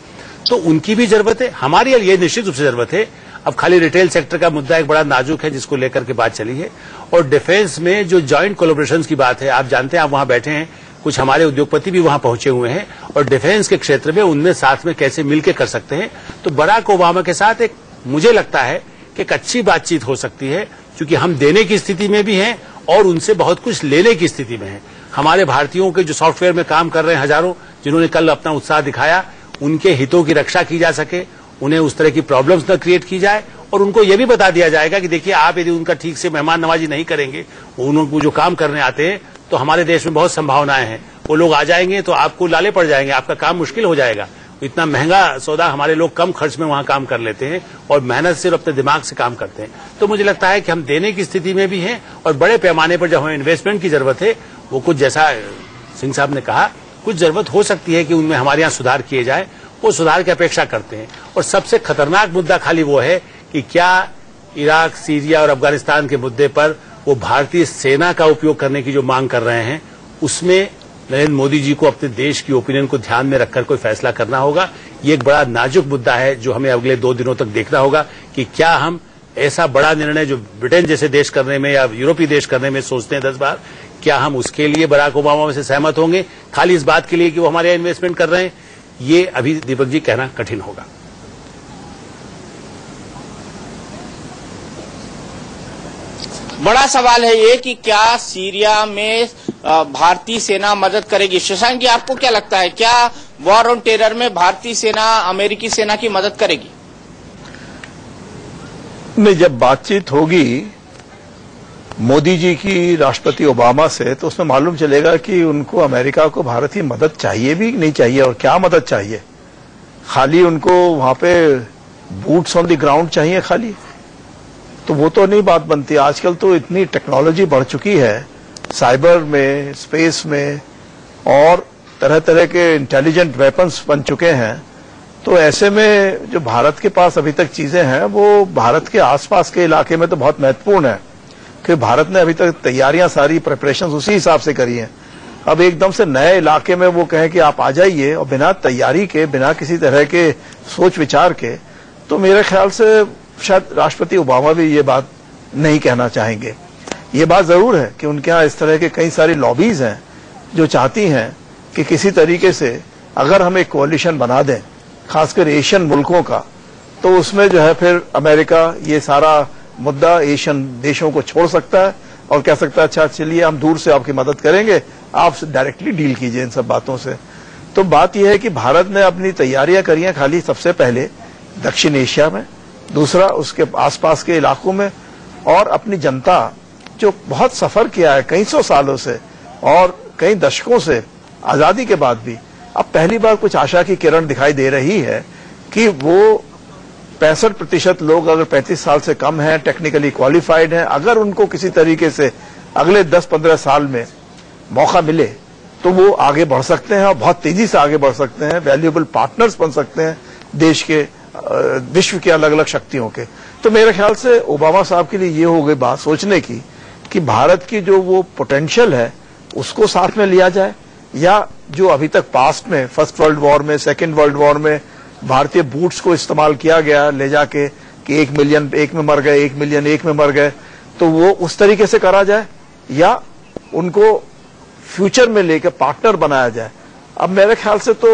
तो उनकी भी जरूरत है, हमारी ये निश्चित रूप से जरूरत है। अब खाली रिटेल सेक्टर का मुद्दा एक बड़ा नाजुक है जिसको लेकर के बात चली है, और डिफेंस में जो जॉइंट कोलैबोरेशन की बात है, आप जानते हैं, आप वहां बैठे हैं, कुछ हमारे उद्योगपति भी वहां पहुंचे हुए हैं, और डिफेंस के क्षेत्र में उनमें साथ में कैसे मिलकर कर सकते हैं। तो बराक ओबामा के साथ एक, मुझे लगता है कि एक अच्छी बातचीत हो सकती है, क्योंकि हम देने की स्थिति में भी हैं और उनसे बहुत कुछ लेने की स्थिति में हैं। हमारे भारतीयों के जो सॉफ्टवेयर में काम कर रहे हैं हजारों, जिन्होंने कल अपना उत्साह दिखाया, उनके हितों की रक्षा की जा सके, उन्हें उस तरह की प्रॉब्लम्स न क्रिएट की जाए, और उनको यह भी बता दिया जाएगा कि देखिए आप यदि उनका ठीक से मेहमान नवाजी नहीं करेंगे, उनको जो काम करने आते हैं, तो हमारे देश में बहुत संभावनाएं हैं, वो लोग आ जाएंगे तो आपको लाले पड़ जाएंगे, आपका काम मुश्किल हो जाएगा। इतना महंगा सौदा हमारे लोग कम खर्च में वहां काम कर लेते हैं और मेहनत से और अपने दिमाग से काम करते हैं। तो मुझे लगता है कि हम देने की स्थिति में भी हैं, और बड़े पैमाने पर जब हमें इन्वेस्टमेंट की जरूरत है, वो कुछ जैसा सिंह साहब ने कहा, कुछ जरूरत हो सकती है कि उनमें हमारे यहाँ सुधार किए जाए, वो सुधार की अपेक्षा करते हैं। और सबसे खतरनाक मुद्दा खाली वो है कि क्या इराक, सीरिया और अफगानिस्तान के मुद्दे पर वो भारतीय सेना का उपयोग करने की जो मांग कर रहे हैं, उसमें नरेंद्र मोदी जी को अपने देश की ओपिनियन को ध्यान में रखकर कोई फैसला करना होगा। ये एक बड़ा नाजुक मुद्दा है जो हमें अगले 2 दिनों तक देखना होगा कि क्या हम ऐसा बड़ा निर्णय जो ब्रिटेन जैसे देश करने में या यूरोपीय देश करने में सोचते हैं 10 बार, क्या हम उसके लिए बराक ओबामा से सहमत होंगे, खाली इस बात के लिए कि वो हमारे यहाँ इन्वेस्टमेंट कर रहे हैं? ये अभी दीपक जी कहना कठिन होगा। बड़ा सवाल है ये कि क्या सीरिया में भारतीय सेना मदद करेगी? शशांक जी, आपको क्या लगता है, क्या वॉर ऑन टेरर में भारतीय सेना अमेरिकी सेना की मदद करेगी? नहीं, जब बातचीत होगी मोदी जी की राष्ट्रपति ओबामा से, तो उसमें मालूम चलेगा कि उनको अमेरिका को भारत की मदद चाहिए भी नहीं चाहिए, और क्या मदद चाहिए। खाली उनको वहां पे बूट्स ऑन द ग्राउंड चाहिए खाली, तो वो तो नहीं बात बनती। आजकल तो इतनी टेक्नोलॉजी बढ़ चुकी है, साइबर में, स्पेस में, और तरह तरह के इंटेलिजेंट वेपन्स बन चुके हैं। तो ऐसे में जो भारत के पास अभी तक चीजें हैं, वो भारत के आसपास के इलाके में तो बहुत महत्वपूर्ण है, कि भारत ने अभी तक तैयारियां, सारी प्रिपरेशंस उसी हिसाब से करी हैं। अब एकदम से नए इलाके में वो कहें कि आप आ जाइए, और बिना तैयारी के, बिना किसी तरह के सोच विचार के, तो मेरे ख्याल से शायद राष्ट्रपति ओबामा भी ये बात नहीं कहना चाहेंगे। ये बात जरूर है कि उनके यहाँ इस तरह के कई सारी लॉबीज हैं जो चाहती हैं कि किसी तरीके से अगर हम एक कोalition बना दें, खासकर एशियन मुल्कों का, तो उसमें जो है फिर अमेरिका ये सारा मुद्दा एशियन देशों को छोड़ सकता है और कह सकता है अच्छा चलिए हम दूर से आपकी मदद करेंगे, आप डायरेक्टली डील कीजिए इन सब बातों से। तो बात यह है कि भारत ने अपनी तैयारियां करी हैं खाली सबसे पहले दक्षिण एशिया में, दूसरा उसके आसपास के इलाकों में, और अपनी जनता जो बहुत सफर किया है कई सौ सालों से और कई दशकों से, आजादी के बाद भी अब पहली बार कुछ आशा की किरण दिखाई दे रही है कि वो 65% लोग अगर 35 साल से कम हैं, टेक्निकली क्वालिफाइड हैं, अगर उनको किसी तरीके से अगले 10-15 साल में मौका मिले तो वो आगे बढ़ सकते हैं और बहुत तेजी से आगे बढ़ सकते हैं, वैल्यूएबल पार्टनर्स बन सकते हैं देश के, विश्व के अलग अलग शक्तियों के। तो मेरे ख्याल से ओबामा साहब के लिए ये हो गई बात सोचने की कि भारत की जो वो पोटेंशियल है उसको साथ में लिया जाए, या जो अभी तक पास्ट में फर्स्ट वर्ल्ड वॉर में, सेकेंड वर्ल्ड वॉर में भारतीय बूट्स को इस्तेमाल किया गया ले जाके कि 1 मिलियन एक में मर गए, 1 मिलियन एक में मर गए, तो वो उस तरीके से करा जाए या उनको फ्यूचर में लेकर पार्टनर बनाया जाए। अब मेरे ख्याल से तो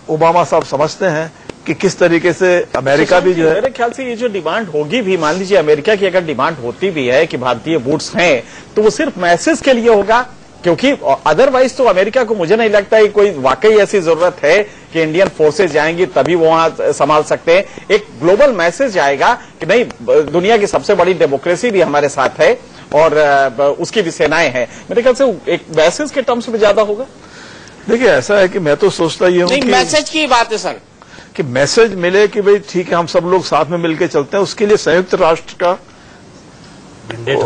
ओबामा साहब समझते हैं कि किस तरीके से अमेरिका भी जो है, मेरे ख्याल से ये जो डिमांड होगी भी, मान लीजिए अमेरिका की अगर डिमांड होती भी है कि भारतीय बूट्स हैं, तो वो सिर्फ मैसेज के लिए होगा, क्योंकि अदरवाइज तो अमेरिका को मुझे नहीं लगता है कोई वाकई ऐसी जरूरत है कि इंडियन फोर्सेज जाएंगी तभी वो वहां संभाल सकते हैं। एक ग्लोबल मैसेज आएगा कि नहीं, दुनिया की सबसे बड़ी डेमोक्रेसी भी हमारे साथ है और उसकी भी सेनाएं हैं। मेरे ख्याल से एक मैसेज के टर्म्स में ज्यादा होगा। देखिए ऐसा है कि मैं तो सोचता ही हूं कि मैसेज की बात है सर, कि मैसेज मिले कि भाई ठीक है हम सब लोग साथ में मिलकर चलते हैं। उसके लिए संयुक्त राष्ट्र का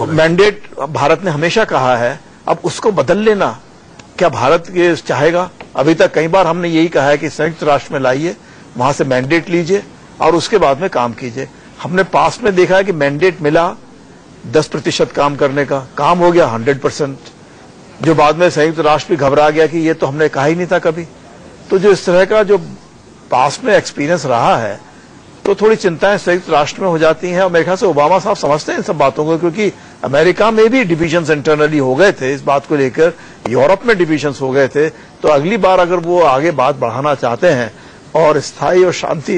मैंडेट भारत ने हमेशा कहा है, अब उसको बदल लेना क्या भारत ये चाहेगा? अभी तक कई बार हमने यही कहा है कि संयुक्त राष्ट्र में लाइए, वहां से मैंडेट लीजिए और उसके बाद में काम कीजिए। हमने पास्ट में देखा है कि मैंडेट मिला 10% काम करने का, काम हो गया 100%, जो बाद में संयुक्त राष्ट्र भी घबरा गया कि ये तो हमने कहा ही नहीं था कभी। तो जो इस तरह का जो पास्ट में एक्सपीरियंस रहा है, तो थोड़ी चिंताएं संयुक्त राष्ट्र में हो जाती हैं। और मेरे ख्याल से ओबामा साहब समझते हैं इन सब बातों को, क्योंकि अमेरिका में भी डिविजन्स इंटरनली हो गए थे इस बात को लेकर, यूरोप में डिविजन्स हो गए थे। तो अगली बार अगर वो आगे बात बढ़ाना चाहते हैं और स्थायी और शांति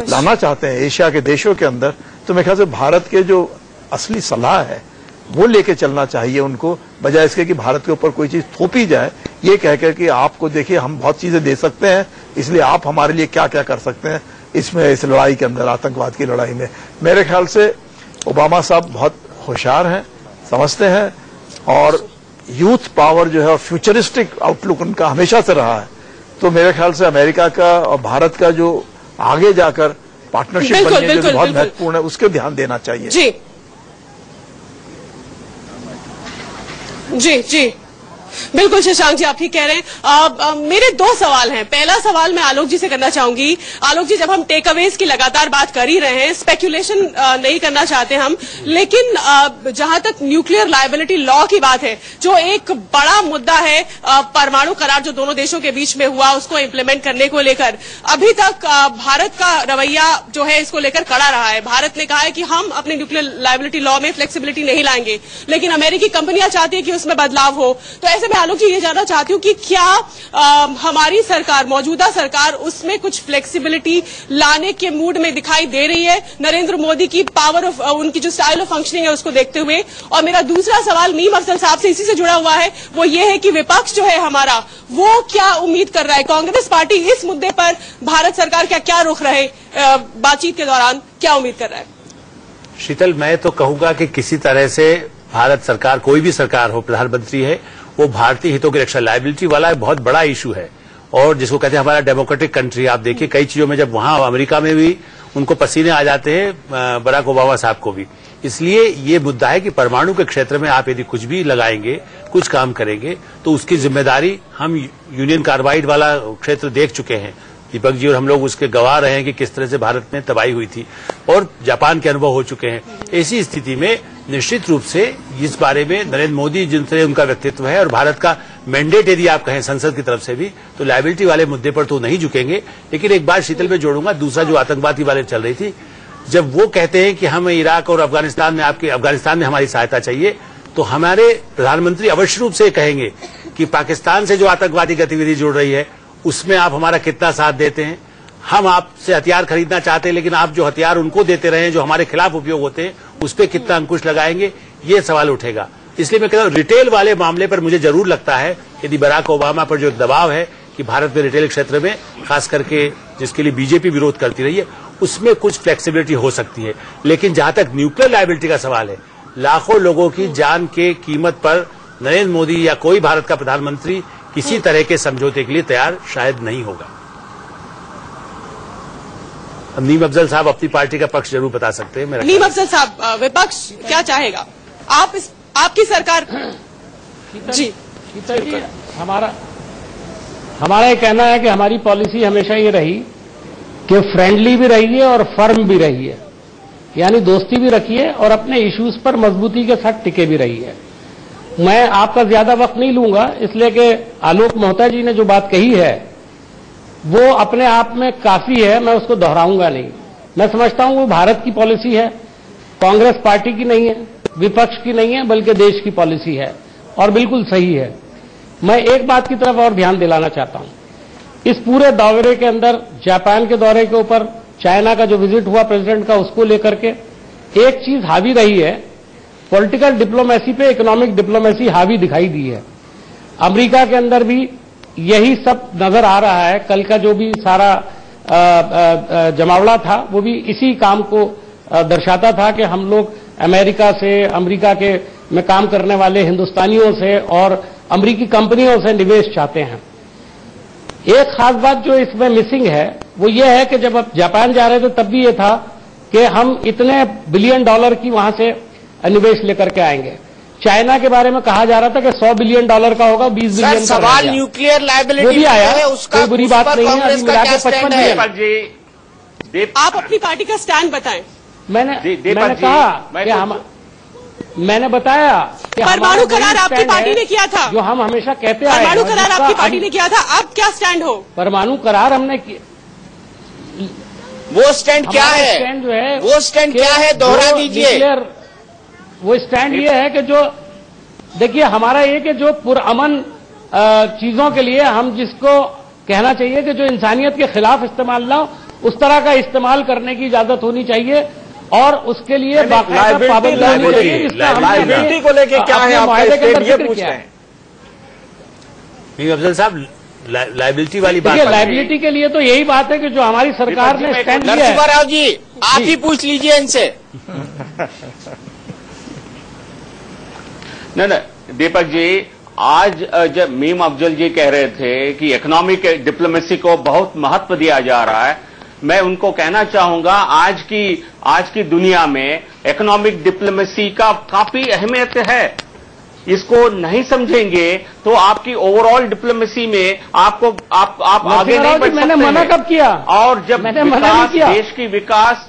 लाना चाहते हैं एशिया के देशों के अंदर, तो मेरे ख्याल से भारत के जो असली सलाह है वो लेके चलना चाहिए उनको, बजाय इसके कि भारत के ऊपर कोई चीज थोपी जाए ये कहकर कि आपको देखिए हम बहुत चीजें दे सकते हैं इसलिए आप हमारे लिए क्या क्या कर सकते हैं इसमें, इस लड़ाई के अंदर, आतंकवाद की लड़ाई में। मेरे ख्याल से ओबामा साहब बहुत होशियार हैं, समझते हैं, और यूथ पावर जो है और फ्यूचरिस्टिक आउटलुक उनका हमेशा से रहा है। तो मेरे ख्याल से अमेरिका का और भारत का जो आगे जाकर पार्टनरशिप बनने जो बहुत महत्वपूर्ण है, उसके ध्यान देना चाहिए। जी जी जी, बिल्कुल शशांक जी, आप ठीक कह रहे हैं। मेरे दो सवाल हैं। पहला सवाल मैं आलोक जी से करना चाहूंगी। आलोक जी, जब हम टेक अवेज की लगातार बात कर ही रहे हैं, स्पेक्यूलेशन नहीं करना चाहते हम, लेकिन जहां तक न्यूक्लियर लायबिलिटी लॉ की बात है, जो एक बड़ा मुद्दा है, परमाणु करार जो दोनों देशों के बीच में हुआ, उसको इम्प्लीमेंट करने को लेकर अभी तक भारत का रवैया जो है इसको लेकर कड़ा रहा है। भारत ने कहा है कि हम अपने न्यूक्लियर लायबिलिटी लॉ में फ्लेक्सिबिलिटी नहीं लाएंगे, लेकिन अमेरिकी कंपनियां चाहती है कि उसमें बदलाव हो। तो ऐसे में आलोक जी ये जानना चाहती हूँ कि क्या हमारी सरकार, मौजूदा सरकार, उसमें कुछ फ्लेक्सिबिलिटी लाने के मूड में दिखाई दे रही है नरेंद्र मोदी की पावर ऑफ, उनकी जो स्टाइल ऑफ फंक्शनिंग है उसको देखते हुए? और मेरा दूसरा सवाल मीम अफजल साहब से इसी से जुड़ा हुआ है, वो ये है कि विपक्ष जो है हमारा, वो क्या उम्मीद कर रहा है? कांग्रेस पार्टी इस मुद्दे पर भारत सरकार का क्या रुख रहे बातचीत के दौरान, क्या उम्मीद कर रहा है? शीतल, मैं तो कहूंगा कि किसी तरह से भारत सरकार, कोई भी सरकार हो, प्रधानमंत्री है, वो भारतीय हितों की रक्षा, लायबिलिटी वाला एक बहुत बड़ा इशू है, और जिसको कहते हैं हमारा डेमोक्रेटिक कंट्री। आप देखिए कई चीजों में, जब वहां अमेरिका में भी उनको पसीने आ जाते हैं, बराक ओबामा साहब को भी। इसलिए ये मुद्दा है कि परमाणु के क्षेत्र में आप यदि कुछ भी लगाएंगे, कुछ काम करेंगे, तो उसकी जिम्मेदारी, हम यूनियन कार्बाइड वाला क्षेत्र देख चुके हैं, दीपक जी और हम लोग उसके गवाह रहे हैं कि किस तरह से भारत में तबाही हुई थी, और जापान के अनुभव हो चुके हैं। ऐसी स्थिति में निश्चित रूप से इस बारे में नरेंद्र मोदी, जिन तरह उनका व्यक्तित्व है और भारत का मैंडेट यदि आप कहें संसद की तरफ से भी, तो लायबिलिटी वाले मुद्दे पर तो नहीं झुकेंगे। लेकिन एक बात शीतल में जोड़ूंगा, दूसरा जो आतंकवादी वाले चल रही थी, जब वो कहते हैं कि हमें इराक और अफगानिस्तान में हमारी सहायता चाहिए, तो हमारे प्रधानमंत्री अवश्य रूप से कहेंगे कि पाकिस्तान से जो आतंकवादी गतिविधि जुड़ रही है, उसमें आप हमारा कितना साथ देते हैं? हम आपसे हथियार खरीदना चाहते हैं, लेकिन आप जो हथियार उनको देते रहे हैं जो हमारे खिलाफ उपयोग होते हैं, उस पर कितना अंकुश लगाएंगे? ये सवाल उठेगा। इसलिए मैं कहता हूं, रिटेल वाले मामले पर मुझे जरूर लगता है, यदि बराक ओबामा पर जो दबाव है कि भारत में रिटेल क्षेत्र में, खास करके जिसके लिए बीजेपी विरोध करती रही है, उसमें कुछ फ्लेक्सिबिलिटी हो सकती है। लेकिन जहां तक न्यूक्लियर लायबिलिटी का सवाल है, लाखों लोगों की जान के कीमत पर नरेंद्र मोदी या कोई भारत का प्रधानमंत्री किसी तरह के समझौते के लिए तैयार शायद नहीं होगा। नीम अफजल साहब अपनी पार्टी का पक्ष जरूर बता सकते हैं। नीम अफजल साहब, विपक्ष क्या चाहेगा? आपकी सरकार जी हमारा ये कहना है कि हमारी पॉलिसी हमेशा ये रही कि फ्रेंडली भी रही है और फर्म भी रही है, यानी दोस्ती भी रखी है और अपने इश्यूज पर मजबूती के साथ टिके भी रही है। मैं आपका ज्यादा वक्त नहीं लूंगा, इसलिए कि आलोक मोहता जी ने जो बात कही है वो अपने आप में काफी है, मैं उसको दोहराऊंगा नहीं। मैं समझता हूं वो भारत की पॉलिसी है, कांग्रेस पार्टी की नहीं है, विपक्ष की नहीं है, बल्कि देश की पॉलिसी है और बिल्कुल सही है। मैं एक बात की तरफ और ध्यान दिलाना चाहता हूं, इस पूरे दौरे के अंदर जापान के दौरे के ऊपर, चाइना का जो विजिट हुआ प्रेसिडेंट का, उसको लेकर के एक चीज हावी रही है, पॉलिटिकल डिप्लोमेसी पे इकोनॉमिक डिप्लोमेसी हावी दिखाई दी है। अमेरिका के अंदर भी यही सब नजर आ रहा है। कल का जो भी सारा जमावड़ा था वो भी इसी काम को दर्शाता था कि हम लोग अमेरिका के में काम करने वाले हिंदुस्तानियों से और अमेरिकी कंपनियों से निवेश चाहते हैं। एक खास बात जो इसमें मिसिंग है वो ये है कि जब आप जापान जा रहे थे तब भी ये था कि हम इतने बिलियन डॉलर की वहां से निवेश लेकर के आएंगे। चाइना के बारे में कहा जा रहा था कि 100 बिलियन डॉलर का होगा, 20 बिलियन सवाल न्यूक्लियर लायबिलिटी भी आया है, उसका कोई बुरी बात नहीं है। अभी मिला के 55 बिलियन। आप अपनी पार्टी का स्टैंड बताएं। मैंने कहा कि मैंने बताया कि परमाणु करार आपकी पार्टी ने किया था, जो हम हमेशा कहते आए। परमाणु करार आपकी पार्टी ने किया था, अब क्या स्टैंड हो? परमाणु करार हमने वो स्टैंड क्या है? स्टैंड जो है, वो स्टैंड क्या है, दोहरा दीजिए। वो स्टैंड ये है कि जो देखिए हमारा ये कि जो पुरअमन चीजों के लिए हम जिसको कहना चाहिए कि जो इंसानियत के खिलाफ इस्तेमाल ना हो, उस तरह का इस्तेमाल करने की इजाजत होनी चाहिए और उसके लिए बाकायदा पाबंदी होनी चाहिए। लायबिलिटी को लेकर क्या है आपका स्टैंड, ये पूछ रहे हैं। अफजल साहब, लाइबिलिटी वाली बात। लाइबिलिटी के लिए तो यही बात है कि जो हमारी सरकार ने स्टैंड लिया है। नरसिम्हा राव जी, आप ही पूछ लीजिए इनसे। नहीं, दीपक जी, आज जब मीम अफजल जी कह रहे थे कि इकोनॉमिक डिप्लोमेसी को बहुत महत्व दिया जा रहा है, मैं उनको कहना चाहूंगा आज की दुनिया में इकोनॉमिक डिप्लोमेसी का काफी अहमियत है। इसको नहीं समझेंगे तो आपकी ओवरऑल डिप्लोमेसी में आप आगे नहीं बढ़ सकते। मैंने मना कब किया? और जब विकास, देश की विकास,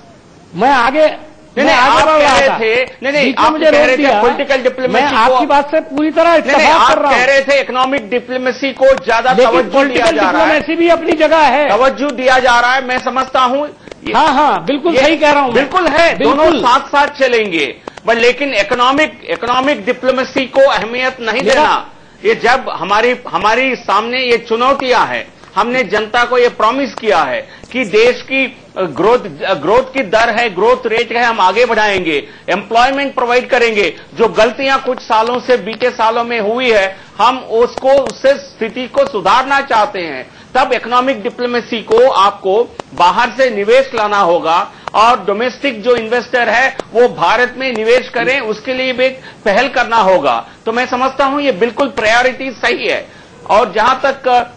मैं आगे नहीं, आप कह रहे थे, नहीं, आप कह रहे थे पॉलिटिकल डिप्लोमेसी को, आपकी बात से पूरी तरह इत्तेफाक कर रहा हूं। आप कह रहे थे इकोनॉमिक डिप्लोमेसी को ज्यादा तवज्जो दिया जा रहा है। डिप्लोमेसी भी अपनी जगह है, तवज्जो दिया जा रहा है, मैं समझता हूं। हाँ, बिल्कुल सही कह रहा हूं। बिल्कुल है, दोनों साथ साथ चलेंगे, लेकिन इकोनॉमिक डिप्लोमेसी को अहमियत नहीं देना। ये जब हमारी सामने ये चुनौतियां हैं, हमने जनता को ये प्रॉमिस किया है कि देश की ग्रोथ की दर है, ग्रोथ रेट है, हम आगे बढ़ाएंगे, एम्प्लॉयमेंट प्रोवाइड करेंगे। जो गलतियां कुछ सालों से, बीते सालों में हुई है, हम उससे स्थिति को सुधारना चाहते हैं। तब इकोनॉमिक डिप्लोमेसी को आपको बाहर से निवेश लाना होगा और डोमेस्टिक जो इन्वेस्टर है वो भारत में निवेश करें, उसके लिए भी पहल करना होगा। तो मैं समझता हूं ये बिल्कुल प्रायोरिटी सही है। और जहां तक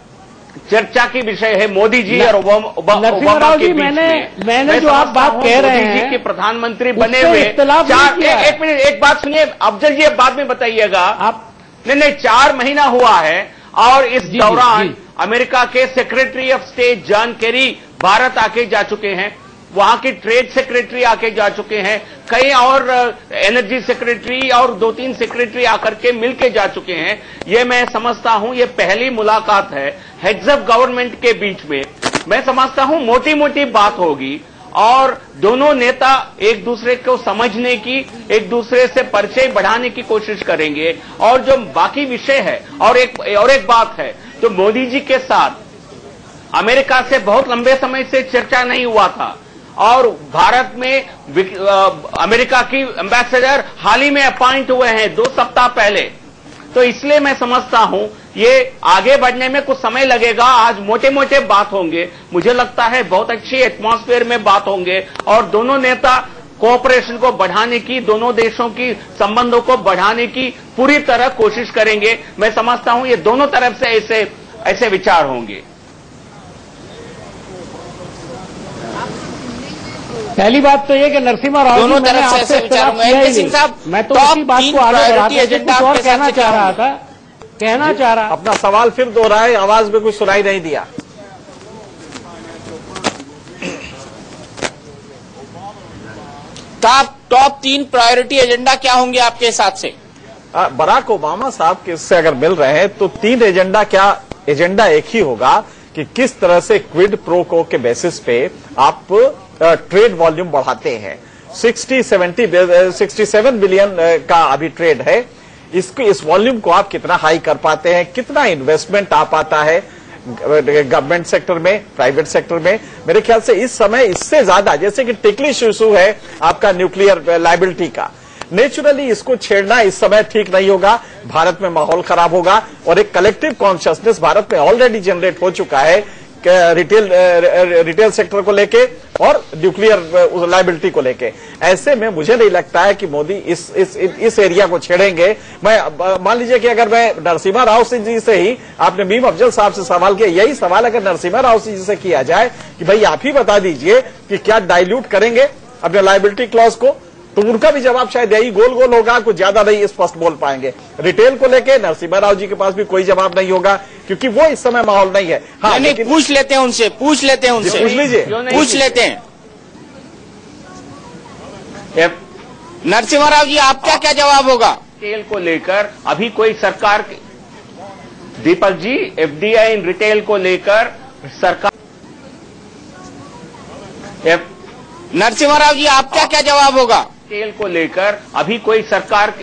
चर्चा की विषय है मोदी जी और ओबामा के बीच में, मैंने जो आप बात कह रहे हैं, मोदी जी के प्रधानमंत्री बने हुए एक मिनट, एक बात सुनिए अफजल जी, बाद में बताइएगा आप। नहीं, 4 महीना हुआ है और इस दौरान अमेरिका के secretary of state John Kerry Bharat आके जा चुके हैं, वहां की ट्रेड सेक्रेटरी आके जा चुके हैं, कई और एनर्जी सेक्रेटरी और 2-3 सेक्रेटरी आकर के मिलके जा चुके हैं। ये मैं समझता हूं ये पहली मुलाकात है हेड्स ऑफ गवर्नमेंट के बीच में। मैं समझता हूं मोटी मोटी बात होगी और दोनों नेता एक दूसरे को समझने की, एक दूसरे से परिचय बढ़ाने की कोशिश करेंगे। और जो बाकी विषय है, और एक बात है, तो मोदी जी के साथ अमेरिका से बहुत लंबे समय से चर्चा नहीं हुआ था और भारत में अमेरिका की एम्बेसडर हाल ही में अपॉइंट हुए हैं 2 सप्ताह पहले। तो इसलिए मैं समझता हूं ये आगे बढ़ने में कुछ समय लगेगा। आज मोटे मोटे बात होंगे, मुझे लगता है बहुत अच्छी एटमॉस्फेयर में बात होंगे और दोनों नेता कोऑपरेशन को बढ़ाने की, दोनों देशों की संबंधों को बढ़ाने की पूरी तरह कोशिश करेंगे। मैं समझता हूं ये दोनों तरफ से ऐसे विचार होंगे। पहली बात तो ये कि नरसिम्हा राव दोनों तरफ से ऐसे विचार होंगे। सिंह साहब, मैं तो इसी बात को आगे बढ़ाते कुछ और कहना चाह रहा। अपना सवाल फिर दोहराए, आवाज में कुछ सुनाई नहीं दिया। टॉप 3 प्रायोरिटी एजेंडा क्या होंगे आपके हिसाब से? बराक ओबामा साहब से अगर मिल रहे हैं तो 3 एजेंडा, क्या एजेंडा एक ही होगा कि किस तरह से क्विड प्रो को के बेसिस पे आप ट्रेड वॉल्यूम बढ़ाते हैं। 67 बिलियन का अभी ट्रेड है, इस वॉल्यूम को आप कितना हाई कर पाते हैं, कितना इन्वेस्टमेंट आ पाता है गवर्नमेंट सेक्टर में, प्राइवेट सेक्टर में। मेरे ख्याल से इस समय इससे ज्यादा, जैसे कि टिकलिश इशू है आपका न्यूक्लियर लायबिलिटी का, नेचुरली इसको छेड़ना इस समय ठीक नहीं होगा। भारत में माहौल खराब होगा और एक कलेक्टिव कॉन्शियसनेस भारत में ऑलरेडी जनरेट हो चुका है रिटेल सेक्टर को लेके और न्यूक्लियर लायबिलिटी को लेके। ऐसे में मुझे नहीं लगता है कि मोदी इस एरिया को छेड़ेंगे। मैं मान लीजिए कि अगर मैं नरसिम्हा राव जी से ही, आपने मीम अफजल साहब से सवाल किया, यही सवाल अगर नरसिम्हा राव जी से किया जाए कि भाई आप ही बता दीजिए कि क्या डाइल्यूट करेंगे अपने लायबिलिटी क्लॉज को, तो उनका भी जवाब शायद यही गोल गोल होगा, कुछ ज्यादा नहीं स्पष्ट बोल पाएंगे। रिटेल को लेके नरसिम्हा राव जी के पास भी कोई जवाब नहीं होगा क्योंकि वो इस समय माहौल नहीं है। हाँ, नहीं, पूछ लेते हैं उनसे, पूछ लेते लीजिए, पूछ लेते हैं। नरसिम्हा राव जी, आपका क्या जवाब होगा? रिटेल को लेकर अभी कोई सरकार, Deepak ji, FDI in retail को लेकर सरकार, नरसिम्हा राव जी, आपका क्या जवाब होगा? रिटेल को लेकर अभी कोई सरकार,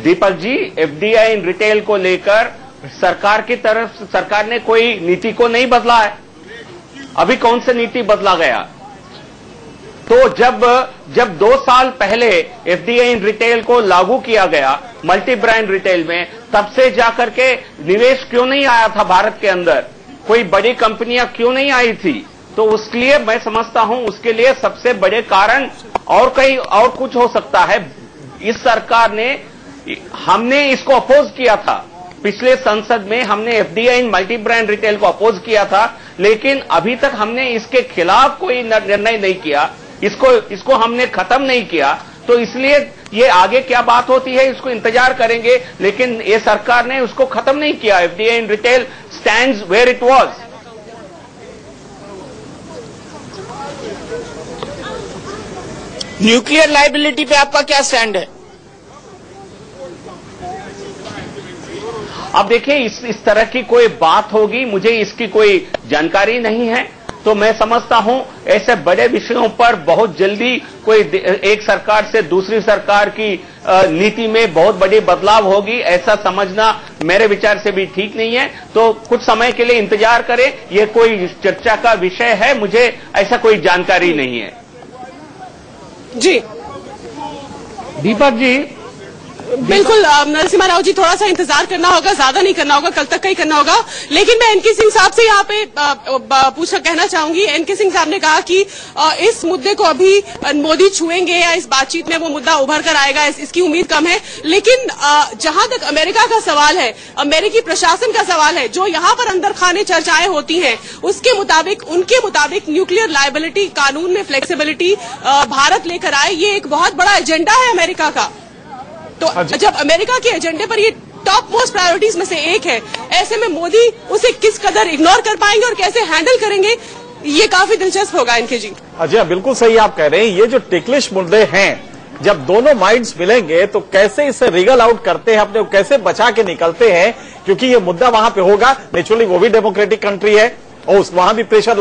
Deepak ji, FDI in retail को लेकर सरकार की तरफ सरकार ने कोई नीति को नहीं बदला है। अभी कौन सी नीति बदला गया? तो जब 2 साल पहले एफडीआई इन रिटेल को लागू किया गया मल्टी ब्रांड रिटेल में, तब से जाकर के निवेश क्यों नहीं आया था भारत के अंदर, कोई बड़ी कंपनियां क्यों नहीं आई थी? तो उसके लिए मैं समझता हूं उसके लिए सबसे बड़े कारण और कुछ हो सकता है। इस सरकार ने, हमने इसको अपोज किया था पिछले संसद में, हमने एफडीआई इन मल्टी ब्रांड रिटेल को अपोज किया था, लेकिन अभी तक हमने इसके खिलाफ कोई निर्णय नहीं किया, इसको हमने खत्म नहीं किया। तो इसलिए ये आगे क्या बात होती है इसको इंतजार करेंगे, लेकिन ये सरकार ने उसको खत्म नहीं किया। FDI in retail stands where it was. Nuclear liability पे आपका क्या स्टैंड है? अब देखिए, इस तरह की कोई बात होगी, मुझे इसकी कोई जानकारी नहीं है, तो मैं समझता हूं ऐसे बड़े विषयों पर बहुत जल्दी कोई एक सरकार से दूसरी सरकार की नीति में बहुत बड़ी बदलाव होगी, ऐसा समझना मेरे विचार से भी ठीक नहीं है। तो कुछ समय के लिए इंतजार करें, ये कोई चर्चा का विषय है, मुझे ऐसा कोई जानकारी नहीं है। जी दीपक जी, बिल्कुल नरसिम्हा राव जी, थोड़ा सा इंतजार करना होगा, ज्यादा नहीं करना होगा, कल तक का ही करना होगा। लेकिन मैं एनके सिंह साहब से यहाँ पे कहना चाहूंगी। एनके सिंह साहब ने कहा कि इस मुद्दे को अभी मोदी छुएंगे या इस बातचीत में वो मुद्दा उभर कर आएगा, इसकी उम्मीद कम है। लेकिन जहां तक अमेरिका का सवाल है, अमेरिकी प्रशासन का सवाल है, जो यहाँ पर अंदर खाने चर्चाएं होती हैं, उनके मुताबिक न्यूक्लियर लायबिलिटी कानून में फ्लेक्सिबिलिटी भारत लेकर आए, ये एक बहुत बड़ा एजेंडा है अमेरिका का। तो जब अमेरिका के एजेंडे पर ये टॉप मोस्ट प्रायोरिटीज में से एक है, ऐसे में मोदी उसे किस कदर इग्नोर कर पाएंगे और कैसे हैंडल करेंगे, ये काफी दिलचस्प होगा। इनके जी अजय, बिल्कुल सही आप कह रहे हैं। ये जो टिकलिश मुद्दे हैं, जब दोनों माइंड्स मिलेंगे तो कैसे इसे रिगल आउट करते हैं, अपने कैसे बचा के निकलते हैं, क्योंकि ये मुद्दा वहां पे होगा। नेचुरली वो भी डेमोक्रेटिक कंट्री है और वहां भी प्रेशर,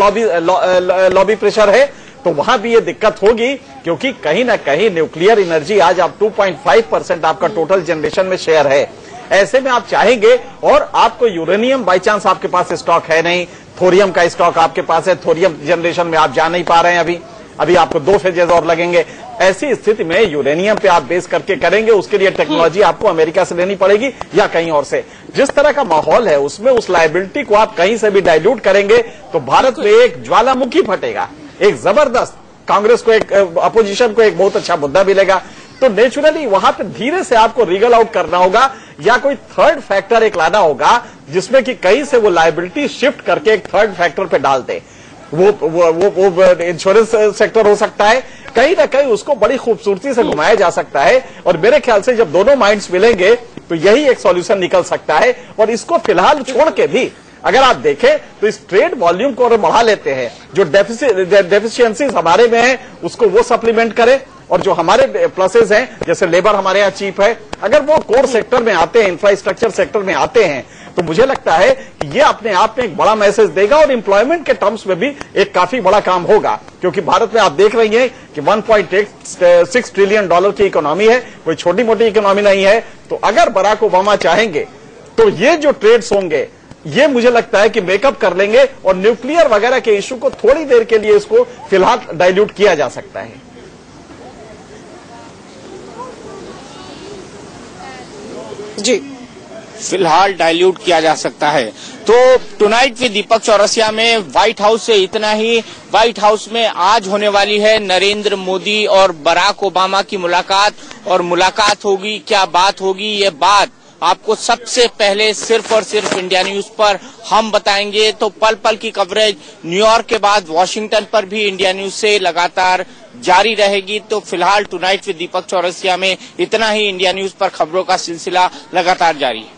लॉबी प्रेशर है, तो वहां भी ये दिक्कत होगी, क्योंकि कहीं ना कहीं न्यूक्लियर एनर्जी आज आप 2.5% आपका टोटल जनरेशन में शेयर है। ऐसे में आप चाहेंगे, और आपको यूरेनियम बाई चांस आपके पास स्टॉक है नहीं, थोरियम का स्टॉक आपके पास है, थोरियम जनरेशन में आप जा नहीं पा रहे हैं, अभी आपको 2 फेजेज और लगेंगे। ऐसी स्थिति में यूरेनियम पे आप बेस करके करेंगे, उसके लिए टेक्नोलॉजी आपको अमेरिका से लेनी पड़ेगी या कहीं और से। जिस तरह का माहौल है उसमें उस लायबिलिटी को आप कहीं से भी डाइल्यूट करेंगे तो भारत में एक ज्वालामुखी फटेगा, एक जबरदस्त, कांग्रेस को, एक अपोजिशन को एक बहुत अच्छा मुद्दा मिलेगा। तो नेचुरली वहां पे धीरे से आपको रीगल आउट करना होगा, या कोई थर्ड फैक्टर एक लाना होगा जिसमें कि कहीं से वो लायबिलिटी शिफ्ट करके एक थर्ड फैक्टर पे डाल दे। वो इंश्योरेंस सेक्टर हो सकता है, कहीं ना कहीं उसको बड़ी खूबसूरती से घुमाया जा सकता है। और मेरे ख्याल से जब दोनों माइंड्स मिलेंगे तो यही एक सॉल्यूशन निकल सकता है। और इसको फिलहाल छोड़ के भी अगर आप देखें तो इस ट्रेड वॉल्यूम को और बढ़ा लेते हैं, जो डेफिशिएंसीज हमारे में है उसको वो सप्लीमेंट करें, और जो हमारे प्लसेज हैं, जैसे लेबर हमारे यहाँ चीप है, अगर वो कोर सेक्टर में आते हैं, इंफ्रास्ट्रक्चर सेक्टर में आते हैं, तो मुझे लगता है कि ये अपने आप में एक बड़ा मैसेज देगा और एम्प्लॉयमेंट के टर्म्स में भी एक काफी बड़ा काम होगा। क्योंकि भारत में आप देख रही हैं कि 1.6 ट्रिलियन डॉलर की इकोनॉमी है, कोई छोटी मोटी इकोनॉमी नहीं है। तो अगर बराक ओबामा चाहेंगे तो ये जो ट्रेड्स होंगे ये मुझे लगता है कि मेकअप कर लेंगे, और न्यूक्लियर वगैरह के इश्यू को थोड़ी देर के लिए इसको फिलहाल डाइल्यूट किया जा सकता है। जी, फिलहाल डाइल्यूट किया जा सकता है। तो टुनाइट विद दीपक चौरसिया में व्हाइट हाउस से इतना ही। व्हाइट हाउस में आज होने वाली है नरेंद्र मोदी और बराक ओबामा की मुलाकात, और मुलाकात होगी, क्या बात होगी, ये बात आपको सबसे पहले सिर्फ और सिर्फ इंडिया न्यूज पर हम बताएंगे। तो पल पल की कवरेज न्यूयॉर्क के बाद वॉशिंगटन पर भी इंडिया न्यूज से लगातार जारी रहेगी। तो फिलहाल टुनाइट विद दीपक चौरसिया में इतना ही। इंडिया न्यूज पर खबरों का सिलसिला लगातार जारी है।